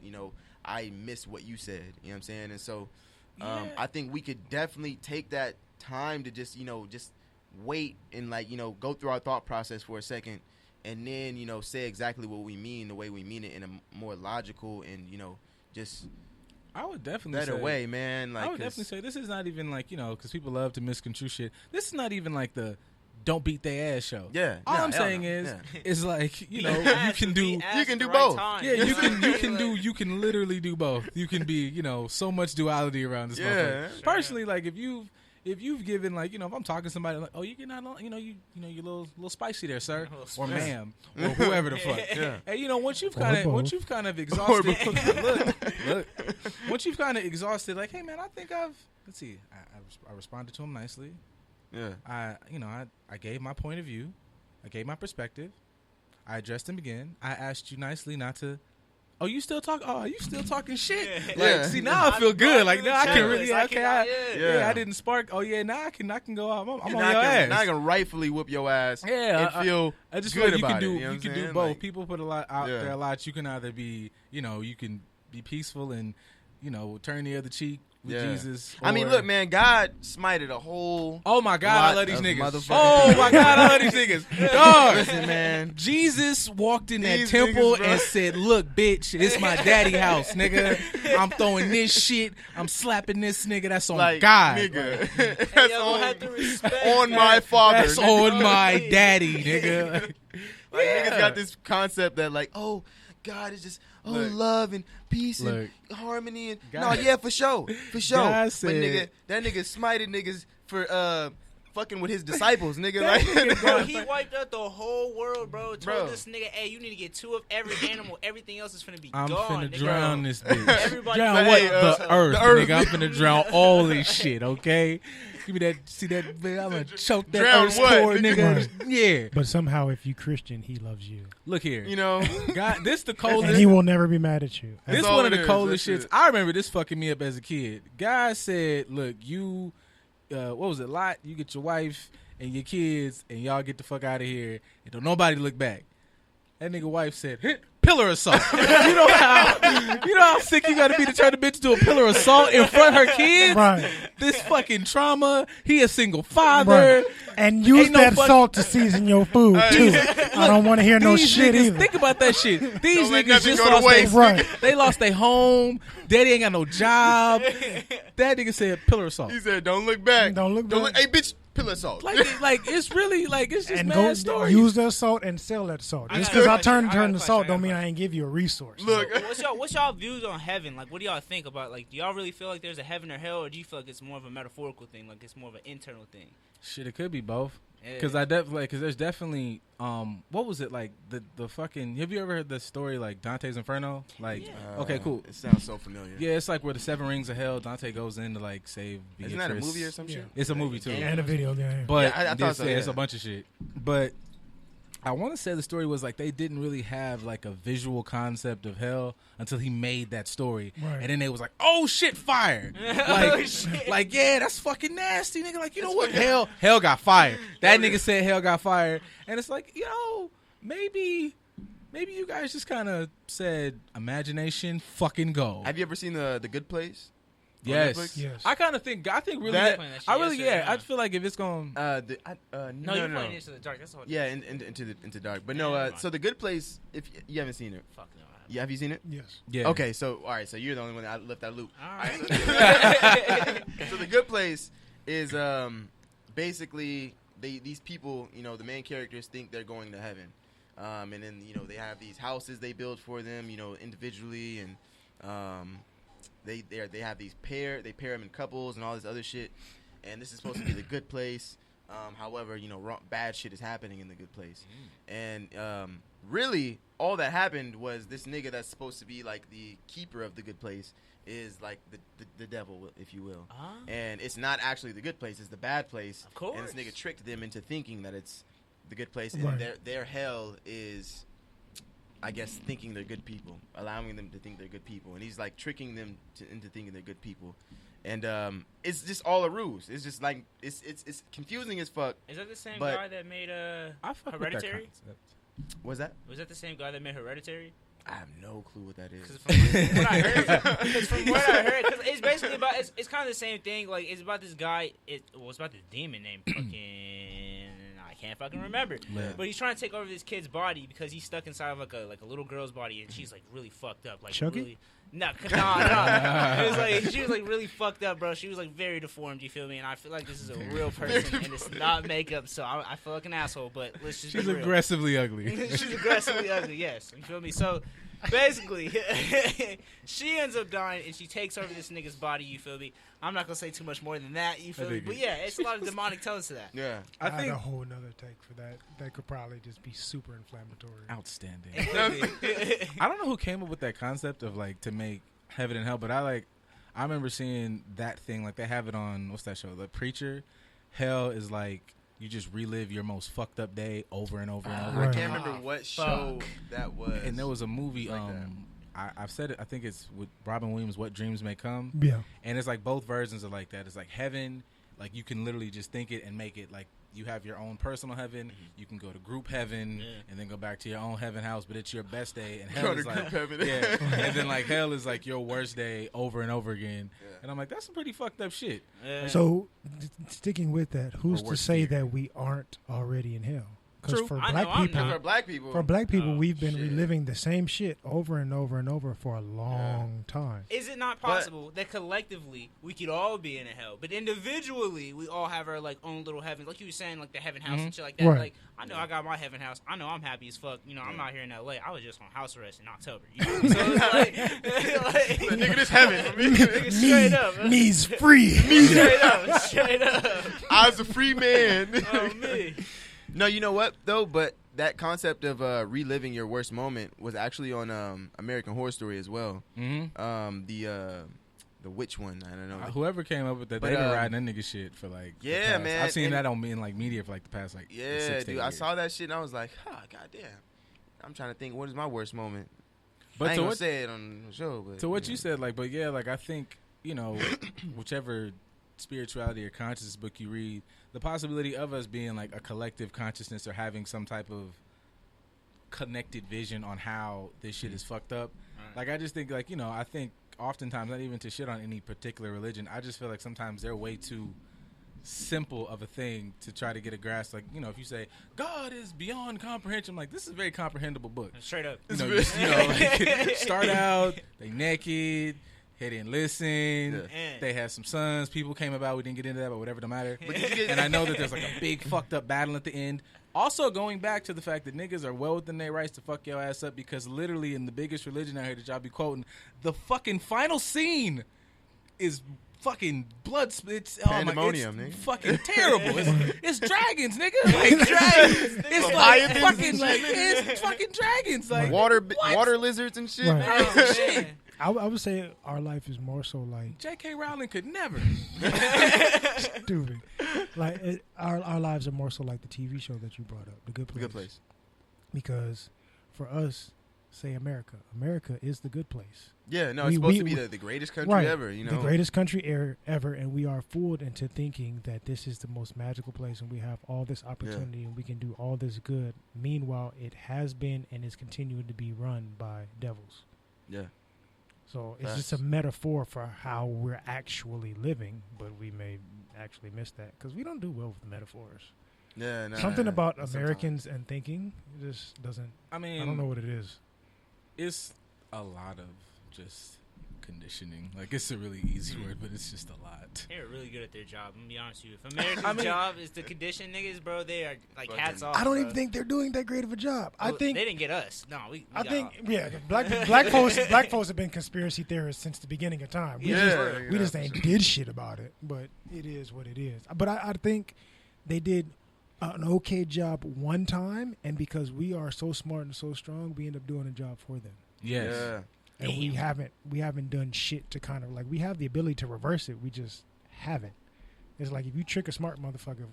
I missed what you said. You know what I'm saying? And so, I think we could definitely take that time to just just wait and like go through our thought process for a second. And then, say exactly what we mean, the way we mean it in a more logical and, just I would definitely better say, way, man. Like, I would definitely say this is not even like, because people love to misconstrue shit. This is not even like the don't beat their ass show. Yeah. All no, I'm hell saying no. is, Yeah. it's like, you can do. You can do both. Yeah, you can literally do both. You can be, so much duality around this motherfucker. Sure. Personally, like if you've given like, if I'm talking to somebody like, oh, you get not, you're a little spicy there, sir, or ma'am, or whoever the fuck. Yeah. Hey, once you've kind of exhausted, look, once you've kind of exhausted, like, hey man, I think let's see, I responded to him nicely. Yeah. I gave my point of view. I gave my perspective. I addressed him again. I asked you nicely not to. Oh, you still talk? Oh, you still talking shit? Yeah. Like, see, now I feel good. Like, now I can really. Okay, Yeah. I didn't spark. Oh yeah, now I can go out. I'm on Now your ass. Now I can rightfully whoop your ass. Yeah, and feel I just good feel like about you it. can do. You know You can what I'm do saying? both. Like, People put a lot out Yeah. there. A lot. You can either be, you can be peaceful and, turn the other cheek with Yeah. Jesus. I mean, or- look, man, God smited a whole. Oh my God, I lot love these of niggas. motherfucking Oh people. my God, I love these niggas. Dog. Listen, man. Jesus walked in that These temple niggas, bro. and said, "Look, bitch, this my daddy house, nigga. I'm throwing this shit. I'm slapping this nigga. That's on Like, God. nigga. Like, That's y'all gonna have to respect on my father. that's nigga. on my daddy, nigga." Like, Yeah. niggas got this concept that, like, oh, God is just, Look. love and peace Look. and harmony. And God- no, yeah, for sure. For sure. God But, said- nigga, that nigga smited niggas for fucking with his disciples, nigga. Like, Bro, he wiped out the whole world, bro. Told Bro. this nigga, hey, you need to get 2 of every animal. Everything else is finna be I'm gone. finna nigga. drown this bitch. Everybody drown But what? hey, the earth, the earth. nigga. I'm finna drown all this shit. Okay. Give me that. See that? Man, I'm gonna choke that Drown earth's what, core, nigga? nigga. Yeah. But somehow, if you Christian, he loves you, Look here. you know, God, this the and coldest. he will never be mad at you. This all one of it the is. coldest That's shits. it. I remember this fucking me up as a kid. God said, "Look, you, what was it? Lot, you get your wife and your kids, and y'all get the fuck out of here, and don't nobody look back." That nigga wife said, "Hit pillar assault." you know how sick you got to be to turn the bitch into a pillar assault in front of her kids. Right. This fucking trauma. He a single father. Right. And use Ain't no that fuck- salt to season your food too. I don't want to hear no These shit niggas, either. think about that shit. These Don't let niggas nothing just go to lost waste. their Right. They lost their home. Daddy ain't got no job. That nigga said pillar assault. he said, don't look back. Don't look back. Hey, bitch, pillar assault. Like it's really like it's just And mad go stories. use that salt and sell that salt. I Just got because a I question. turn I got a the salt question. don't mean I ain't give you a resource. Look. What's y'all views on heaven? Like, what do y'all think about? Like, do y'all really feel like there's a heaven or hell, or do you feel like it's more of a metaphorical thing? Like, it's more of an internal thing? Shit, it could be both. Yeah. Because I definitely, because there's definitely, what was it like the fucking? Have you ever heard the story like Dante's Inferno? Like, Yeah. okay, cool. It sounds so familiar. Yeah, it's like where the 7 rings of hell. Dante goes in to like save. Beatrice. Isn't that a movie or some Yeah. shit? It's a movie too. And a video game. But Yeah, I thought so, it's yeah. a bunch of shit. But I want to say the story was like they didn't really have like a visual concept of hell until he made that story, Right. and then they was like, "Oh shit, fire!" Like yeah, that's fucking nasty, nigga. Like you know what, hell got fire. That nigga said hell got fire, and it's like maybe you guys just kind of said imagination, fucking go. Have you ever seen the Good Place? on Yes, Netflix? Yes. I think really, That- That- I really, yesterday, I feel like if it's going, No, you're playing Into the Dark. That's all. Yeah, into dark. But no, Never mind. so the Good Place. If you haven't seen it, Fuck no. yeah, have you seen it? Yes. yeah, Okay, so all right, so you're the only one that left that loop. All right. So the Good Place is basically these people, you know, the main characters think they're going to heaven, and then you know they have these houses they build for them, you know, individually, and they have these pair them in couples and all this other shit, and this is supposed to be the good place. However, you know, bad shit is happening in the good place, and really all that happened was this nigga that's supposed to be like the keeper of the good place is like the devil, if you will. And it's not actually the good place, it's the bad place. Of course. And this nigga tricked them into thinking that it's the good place, and Right. their hell is, I guess, thinking they're good people, allowing them to think they're good people, and he's like tricking them into thinking they're good people. And it's just all a ruse. It's just like it's confusing as fuck. Is that the same But- guy that made I fuck with that Hereditary? concept. What's that? Was that the same guy that made Hereditary? I have no clue what that is. Because from what I heard, because it's basically about it's kind of the same thing. Like it's about this guy. It's about this demon named fucking I can't fucking remember. Man. But he's trying to take over this kid's body because he's stuck inside of like a little girl's body, and she's like really fucked up. Like Chucky? really. No. It was like she was like really fucked up, bro. She was like very deformed. You feel me? And I feel like this is a real person, and it's not makeup. So I feel like an asshole. But let's just. She's be real. aggressively ugly. She's aggressively ugly, yes. You feel me? So, basically, she ends up dying, and she takes over this nigga's body, you feel me? I'm not going to say too much more than that, you feel me? But yeah, it's a lot of demonic tones to that. Yeah. I I had think a whole nother take for that. That could probably just be super inflammatory. outstanding. It could be. I don't know who came up with that concept of like to make heaven and hell, but I remember seeing that thing, like they have it on what's that show, The Preacher. Hell is like you just relive your most fucked up day over and over and over. I Right. can't remember what show that was. And there was a movie. Like I've said it. I think it's with Robin Williams. What Dreams May Come. Yeah. And it's like both versions are like that. It's like heaven, like you can literally just think it and make it like you have your own personal heaven. You can go to group heaven and then go back to your own heaven house, but it's your best day. And hell Go to is like, group heaven. yeah. And then like hell is like your worst day over and over again. Yeah. And I'm like, that's some pretty fucked up shit. Yeah. So, sticking with that, who's Or to worse say fear. that we aren't already in hell? Because True. for I black know I'm people, not. For black people. for black people, Oh, we've been shit. reliving the same shit over and over and over for a long time. Is it not possible that collectively we could all be in a hell, but individually we all have our like own little heaven, like you were saying, like the heaven house and shit like that. Right. Like I know I got my heaven house. I know I'm happy as fuck. You know I'm out here in LA. I was just on house arrest in October. You know? So it's like, Nigga, this heaven for me. nigga, straight up, Me's free. straight up. I was a free man. Oh me. No, you know what though? But that concept of reliving your worst moment was actually on American Horror Story as well. Mm-hmm. The witch one, I don't know. Whoever came up with that, But, they been riding that nigga shit for like. the Yeah, past- man, I've seen and- that on in like media for like the past like Yeah, 6 to 8 dude, I years. saw that shit and I was like, goddamn. I'm trying to think, what is my worst moment? I But ain't to gonna what, say it on the show, but to what you said, like, but yeah, like I think whichever spirituality or consciousness book you read, the possibility of us being like a collective consciousness or having some type of connected vision on how this shit is fucked up. Like I just think like I think oftentimes, not even to shit on any particular religion, I just feel like sometimes they're way too simple of a thing to try to get a grasp. Like if you say God is beyond comprehension, I'm like, this is a very comprehensible book. Straight up. Like, start out, they naked, they didn't listen, Yeah. they had some sons, people came about, we didn't get into that, but whatever, the matter. But did you get- And I know that there's like a big fucked up battle at the end. Also going back to the fact that niggas are well within their rights to fuck your ass up, because literally in the biggest religion out here that y'all be quoting, the fucking final scene is fucking blood splits. Pandemonium, it's nigga. fucking terrible. It's dragons, nigga. Like dragons. It's like Leviathans fucking and like shit. it's fucking dragons. Like water lizards and shit. Right. Oh, shit. I would say our life is more so like J.K. Rowling could never. stupid. Like our lives are more so like the TV show that you brought up, The Good Place. Good place. Because for us, say America is the good place. Yeah, no, it's We- supposed we- to be the greatest country ever, you know. The greatest country ever, and we are fooled into thinking that this is the most magical place, and we have all this opportunity, and we can do all this good. Meanwhile, it has been and is continuing to be run by devils. Yeah. So it's just a metaphor for how we're actually living, but we may actually miss that because we don't do well with metaphors. Yeah, no. Something about sometimes. Americans and thinking just doesn't. I mean, I don't know what it is. It's a lot of just conditioning. Like, it's a really easy word, but it's just a lot. They're really good at their job. I'm gonna be honest with you. If America's job is to condition niggas, bro, they are like hats off. I don't bro. even think they're doing that great of a job. Well, I think they didn't get us. No, we I got think off. black folks have been conspiracy theorists since the beginning of time. We just ain't did shit about it, but it is what it is. But I think they did an okay job one time, and because we are so smart and so strong, we end up doing a job for them. Yes. Yeah. And we haven't done shit to kind of like, we have the ability to reverse it. We just haven't. It's like if you trick a smart motherfucker,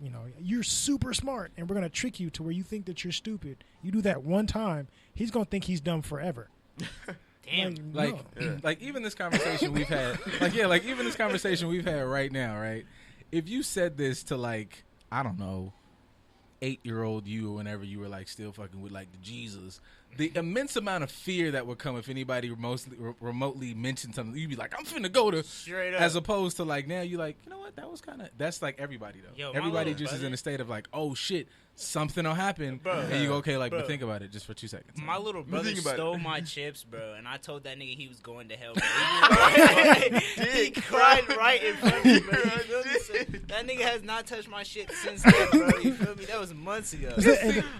you know, you're super smart and we're going to trick you to where you think that you're stupid. You do that one time, he's going to think he's dumb forever. Damn. Like even this conversation we've had, like even this conversation we've had right now, right? If you said this to like, I don't know, 8-year-old you or whenever you were like still fucking with like the Jesus, the immense amount of fear that would come if anybody remotely mentioned something, you'd be like, I'm finna go to, Straight up. as opposed to like now you're like, you know what, that was kind of, that's like everybody though. Yo, everybody just is in a state of like, oh shit, something will happen, Bro. and you go, okay, like, Bro. but think about it just for 2 seconds. My little brother think about stole my chips, bro, and I told that nigga he was going to hell, bro. He cried right in front of me, bro. You feel me? So that nigga has not touched my shit since then, bro. You feel me? That was months ago.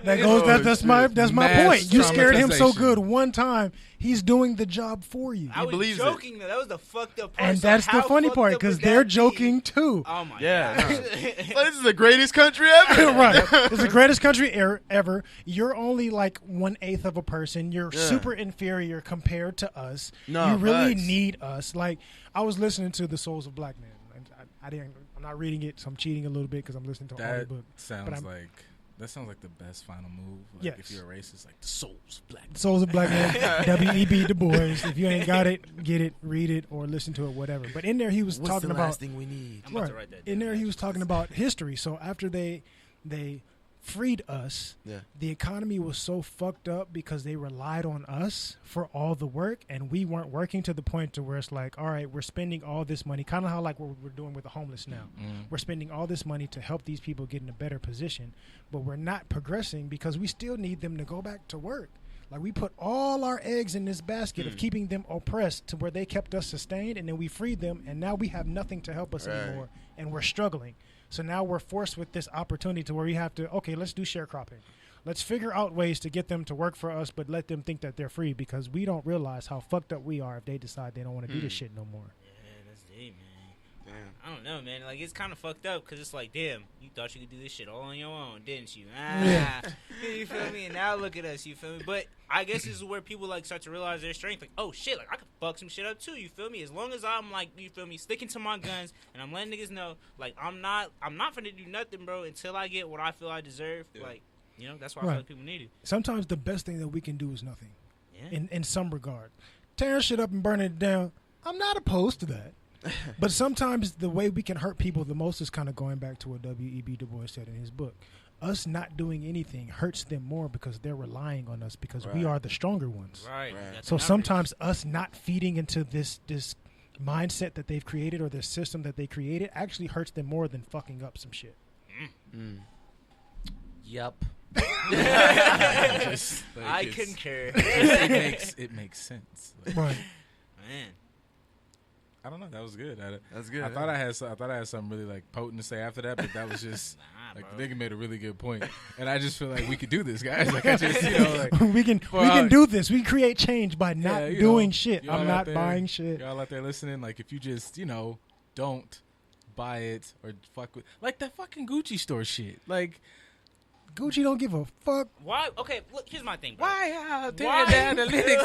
That's my Mass point. You scared him so traumatization. good one time, he's doing the job for you. I was believes it. joking, though. That was the fucked up part. And So that's the how funny fucked part, up because would they're that be? joking too. Oh, my Yeah. God. But this is the greatest country ever. Right. It's the greatest country ever. You're only like 1/8 of a person. You're super inferior compared to us. No, you really facts. need us. Like, I was listening to The Souls of Black Men. I'm not reading it, so I'm cheating a little bit because I'm listening to an That audiobook. sounds like the best final move. Like Yes. if you're a racist, like the souls black. Souls of Black Men, W.E.B. Du Bois. If you ain't got it, get it, read it, or listen to it, whatever. But in there, he was What's talking the about last thing we need? I'm about to write that in down. there, he was talking about history. So after they freed us, Yeah. the economy was so fucked up because they relied on us for all the work, and we weren't working to the point to where it's like, all right, we're spending all this money, kind of how like what we're doing with the homeless now. We're spending all this money to help these people get in a better position, but we're not progressing because we still need them to go back to work. Like, we put all our eggs in this basket of keeping them oppressed to where they kept us sustained, and then we freed them, and now we have nothing to help us anymore, and we're struggling. So now we're forced with this opportunity to where we have to, okay, let's do sharecropping. Let's figure out ways to get them to work for us, but let them think that they're free, because we don't realize how fucked up we are if they decide they don't want to do this shit no more. Yeah, that's deep, man. Damn. I don't know, man. Like, it's kind of fucked up because it's like, damn, you thought you could do this shit all on your own, didn't you? You feel me? And now look at us, you feel me? But I guess this is where people, like, start to realize their strength. Like, oh, shit, like, I could fuck some shit up, too, you feel me? As long as I'm, like, you feel me, sticking to my guns and I'm letting niggas know, like, I'm not finna do nothing, bro, until I get what I feel I deserve. Yeah. Like, you know, that's why I feel like people need it. Sometimes the best thing that we can do is nothing, Yeah. in some regard. Tearing shit up and burning it down, I'm not opposed to that. But sometimes the way we can hurt people the most is kind of going back to what W.E.B. Du Bois said in his book. Us not doing anything hurts them more because they're relying on us because we are the stronger ones. Right. So sometimes us not feeding into this mindset that they've created or this system that they created actually hurts them more than fucking up some shit. Yup. I concur. It makes sense. Like, Right. Man. I don't know. That was good. That's good. I thought I had something really like potent to say after that, but that was just Nah, like bro. the nigga made a really good point, and I just feel like we could do this, guys. Like I just like we can do this. We create change by not doing shit. y'all I'm out not there- buying shit. Y'all out there listening, like if you just don't buy it or fuck with like that fucking Gucci store shit, like. Gucci don't give a fuck. Why? Okay, look, here's my thing, bro. Why out there Why? down the Linux?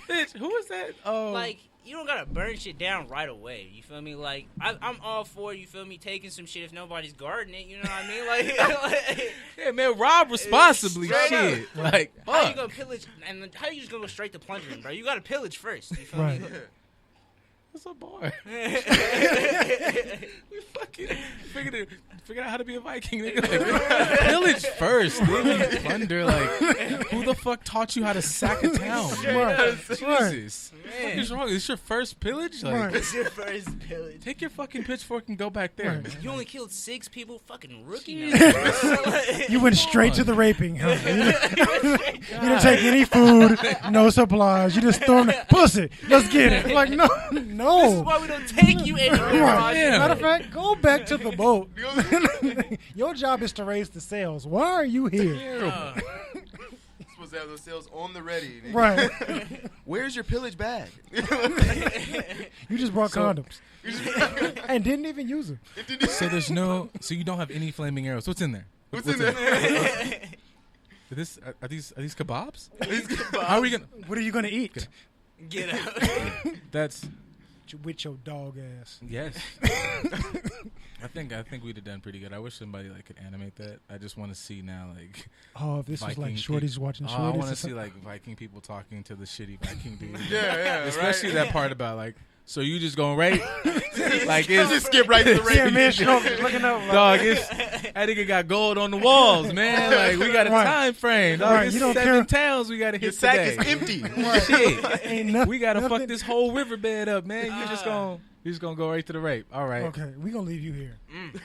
Bitch, who is that? Oh, Like, you don't gotta burn shit down right away. You feel me? Like, I'm all for, you feel me, taking some shit if nobody's guarding it. You know what I mean? Like, yeah, man, rob responsibly, Straight shit. Like, how you fuck. gonna pillage? And how you just gonna go straight to plundering, bro? You gotta pillage first. You feel Right. me? What's a bar? We fucking figured out how to be a Viking. Nigga. Like, pillage first, then you plunder. Like, who the fuck taught you how to sack a town? Right. Jesus. What is wrong? Is this your first pillage? Like, Right. It's your first pillage. take your fucking pitchfork and go back there, Right. man. You only killed 6 people, fucking rookie. Jeez. You went straight to the raping. Huh? You didn't take any food, no supplies. You just throw them, pussy. Let's get it. Like, no. This is why we don't take you anywhere. Right. Roger. Yeah. Matter of fact, go back to the boat. Your job is to raise the sails. Why are you here? Supposed to have those sales on the ready. nigga. Right. Where's your pillage bag? You just brought So- condoms and didn't even use them. So there's no. So you don't have any flaming arrows. What's in there? What's in there? Are these kebabs? These kebabs. How are we gonna? What are you gonna eat Get out. That's with your dog ass? yes. I think we'd have done pretty good. I wish somebody like could animate that. I just want to see now like. Oh, if this was like Viking Shorty's watching I Shorty's. want or to see something. like Viking people talking to the shitty Viking dude. Yeah, Especially right. that part about like. So you just gonna rape? Like You it's just skip right to the Yeah, rape. man, Schroeder looking up. Like, dog. It's that nigga got gold on the walls, man. Like we got a Right. time frame. Dog, Right, it's you don't 7 care. towns we gotta Your hit sack today. is empty. Shit. ain't nothing. We gotta fuck nothing. this whole riverbed up, man. You're just gonna go right to the rape. All right. Okay, we gonna leave you here.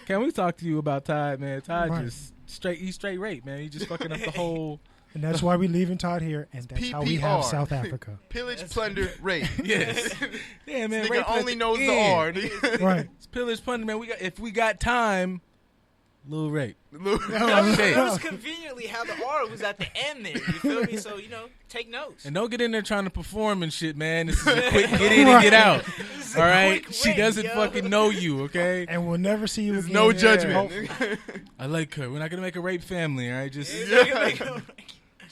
Can we talk to you about Todd, man? Todd Right. just he's straight rape, man. He's just fucking up the whole. And that's why we leaving Todd here, and that's how we have PPR. South Africa. Pillage, plunder, rape. Yes. Yeah, man. Nigga rape only at knows the end. R. nigga. Right. It's pillage plunder, man. If we got time, little rape. That was Shit. conveniently how the R was at the end there. You feel me? So, take notes. And don't get in there trying to perform and shit, man. This is a quick get in and get out. This is All a right? quick She win, doesn't yo. fucking know you, okay? And we'll never see you There's again. no Yeah. judgment. I like her. We're not gonna make a rape family, all right? Just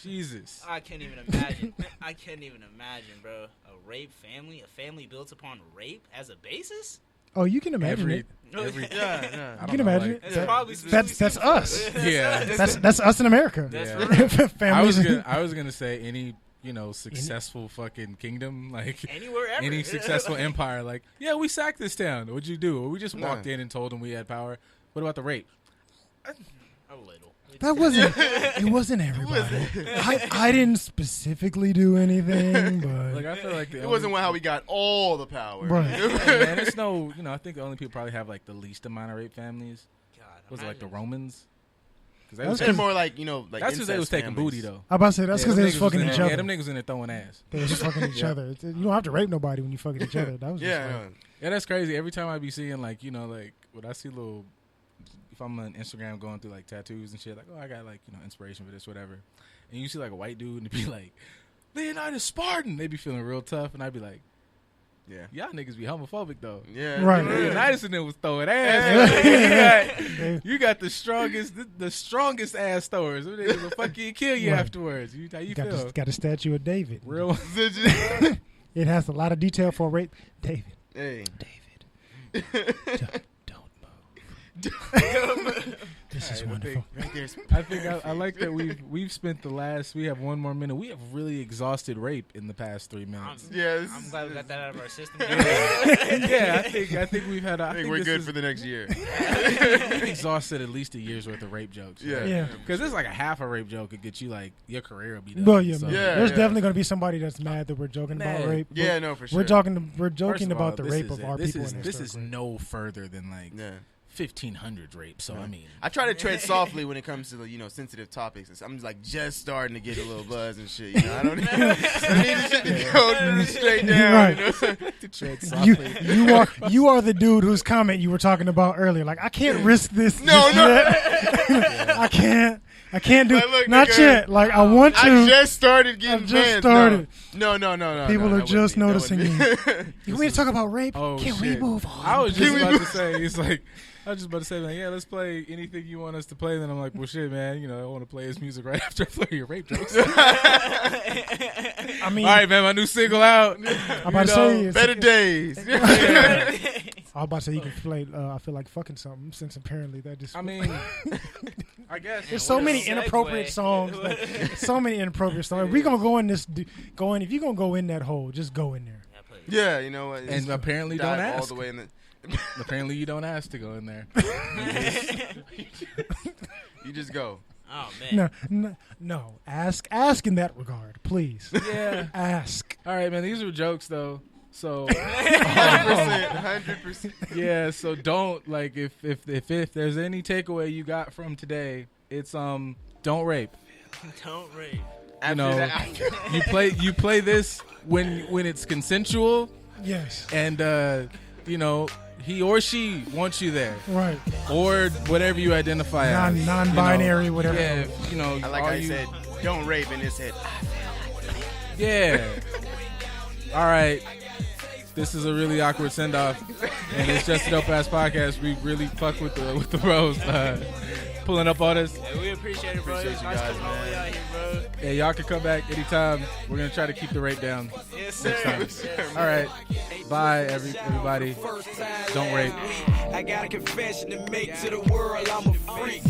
Jesus. I can't even imagine. I can't even imagine, bro. A rape family, a family built upon rape as a basis. Oh, you can imagine it. Every Yeah, I yeah. You don't can know, imagine like- it. It's probably That's us. Yeah. That's us in America. That's Yeah. Families. I was gonna say any successful fucking kingdom, like anywhere ever. any successful empire, like yeah, we sacked this town. What'd you do? Or we just walked Nah. in and told them we had power. What about the rape? A little. That wasn't. It wasn't everybody. I didn't specifically do anything, but Like I feel like It wasn't how we got all the power. Right. Yeah, man, it's no. I think the only people probably have like the least amount of rape families. God, Was it like the imagine. Romans? Because That's They're more like, like that's because they was incest taking families. booty though. I about to say that's because they was them niggas fucking in each there- other. Yeah, them niggas in there throwing ass. They was just fucking each Yeah. other. You don't have to rape nobody when you fucking each other. That was just Yeah, like, no. Yeah, that's crazy. Every time I be seeing like like when I see little, if I'm on Instagram going through like tattoos and shit, like oh I got like inspiration for this whatever, and you see like a white dude and it be like Leonidas Spartan, they be feeling real tough, and I'd be like, Yeah. y'all niggas be homophobic though. Yeah. Right. Yeah. Leonidas and them was throwing ass. Yeah. You got the strongest ass throwers. Them niggas will fuck you and kill you Right. afterwards. How you feel? got a statue of David. Real. It has a lot of detail for rape. David. Hey. Don't move. This is Alright, wonderful. Right there's I think I like that we've spent we have one more minute. We have really exhausted rape in the past 3 minutes. I'm glad we got that out of our system. Yeah, I think we've had. I think we're good for the next year. We've exhausted at least a year's worth of rape jokes. Yeah. Yeah. Because it's like a half a rape joke could get you like your career will be done. Well, yeah, So- man. Yeah, There's yeah. definitely going to be somebody that's mad that we're joking Mad. about rape. Yeah, no, for sure. We're joking First of all, about the this rape is of it. our this people. Is, in this historic is rape. no further than like Yeah. 1500 rape. So I mean, I try to tread softly when it comes to the sensitive topics. I'm just like just starting to get a little buzz and shit. I don't need the shit to go straight down. Right. tread You, softly. you are the dude whose comment you were talking about earlier. Like I can't risk this. No, just no. yet. I can't do. Like, look, not nigga, yet. Like I want to. I just started getting I've just fans. started. No. People no, are that just wouldn't be- noticing that wouldn't be. You want to talk about rape? Oh, Can we shit. move on? I was just Can we about move- to say, it's like, I was just about to say, like, yeah, let's play anything you want us to play. Then I'm like, well, shit, man, I want to play his music right after I play your rape jokes. I mean, All right, man, my new single out. I'm about to say it's- Better days. I'm about to say you can play. I feel like fucking something since apparently that just. I mean, I guess. there's so what a many segue. inappropriate songs. Like, so many inappropriate songs. If we gonna go in this, if you gonna go in that hole, just go in there. Yeah, you know what? And apparently don't dive all ask. the way in the. Apparently you don't ask to go in there. You just go. Oh man. No. Ask in that regard, please. Yeah. Ask. All right, man. These are jokes, though. So 100%. yeah. So don't like if there's any takeaway you got from today, it's don't rape. Don't rape. You know, you play this when it's consensual. Yes. And you know, he or she wants you there, Right. or whatever you identify as, non-binary, you know, whatever. Yeah, you know, I like how you said, "Don't rape," and it said, yeah. All right, this is a really awkward send off, and it's just a dope ass podcast. We really fuck with the bros pulling up on us. Hey, we appreciate it, bro. Appreciate It's you nice guys, coming all the way man. out here, bro. Yeah, y'all can come back anytime. We're gonna try to keep the rate down. Yes, sir. Next time. All right, bye everybody. Don't rape. I got a confession to make to the world. I'm a freak.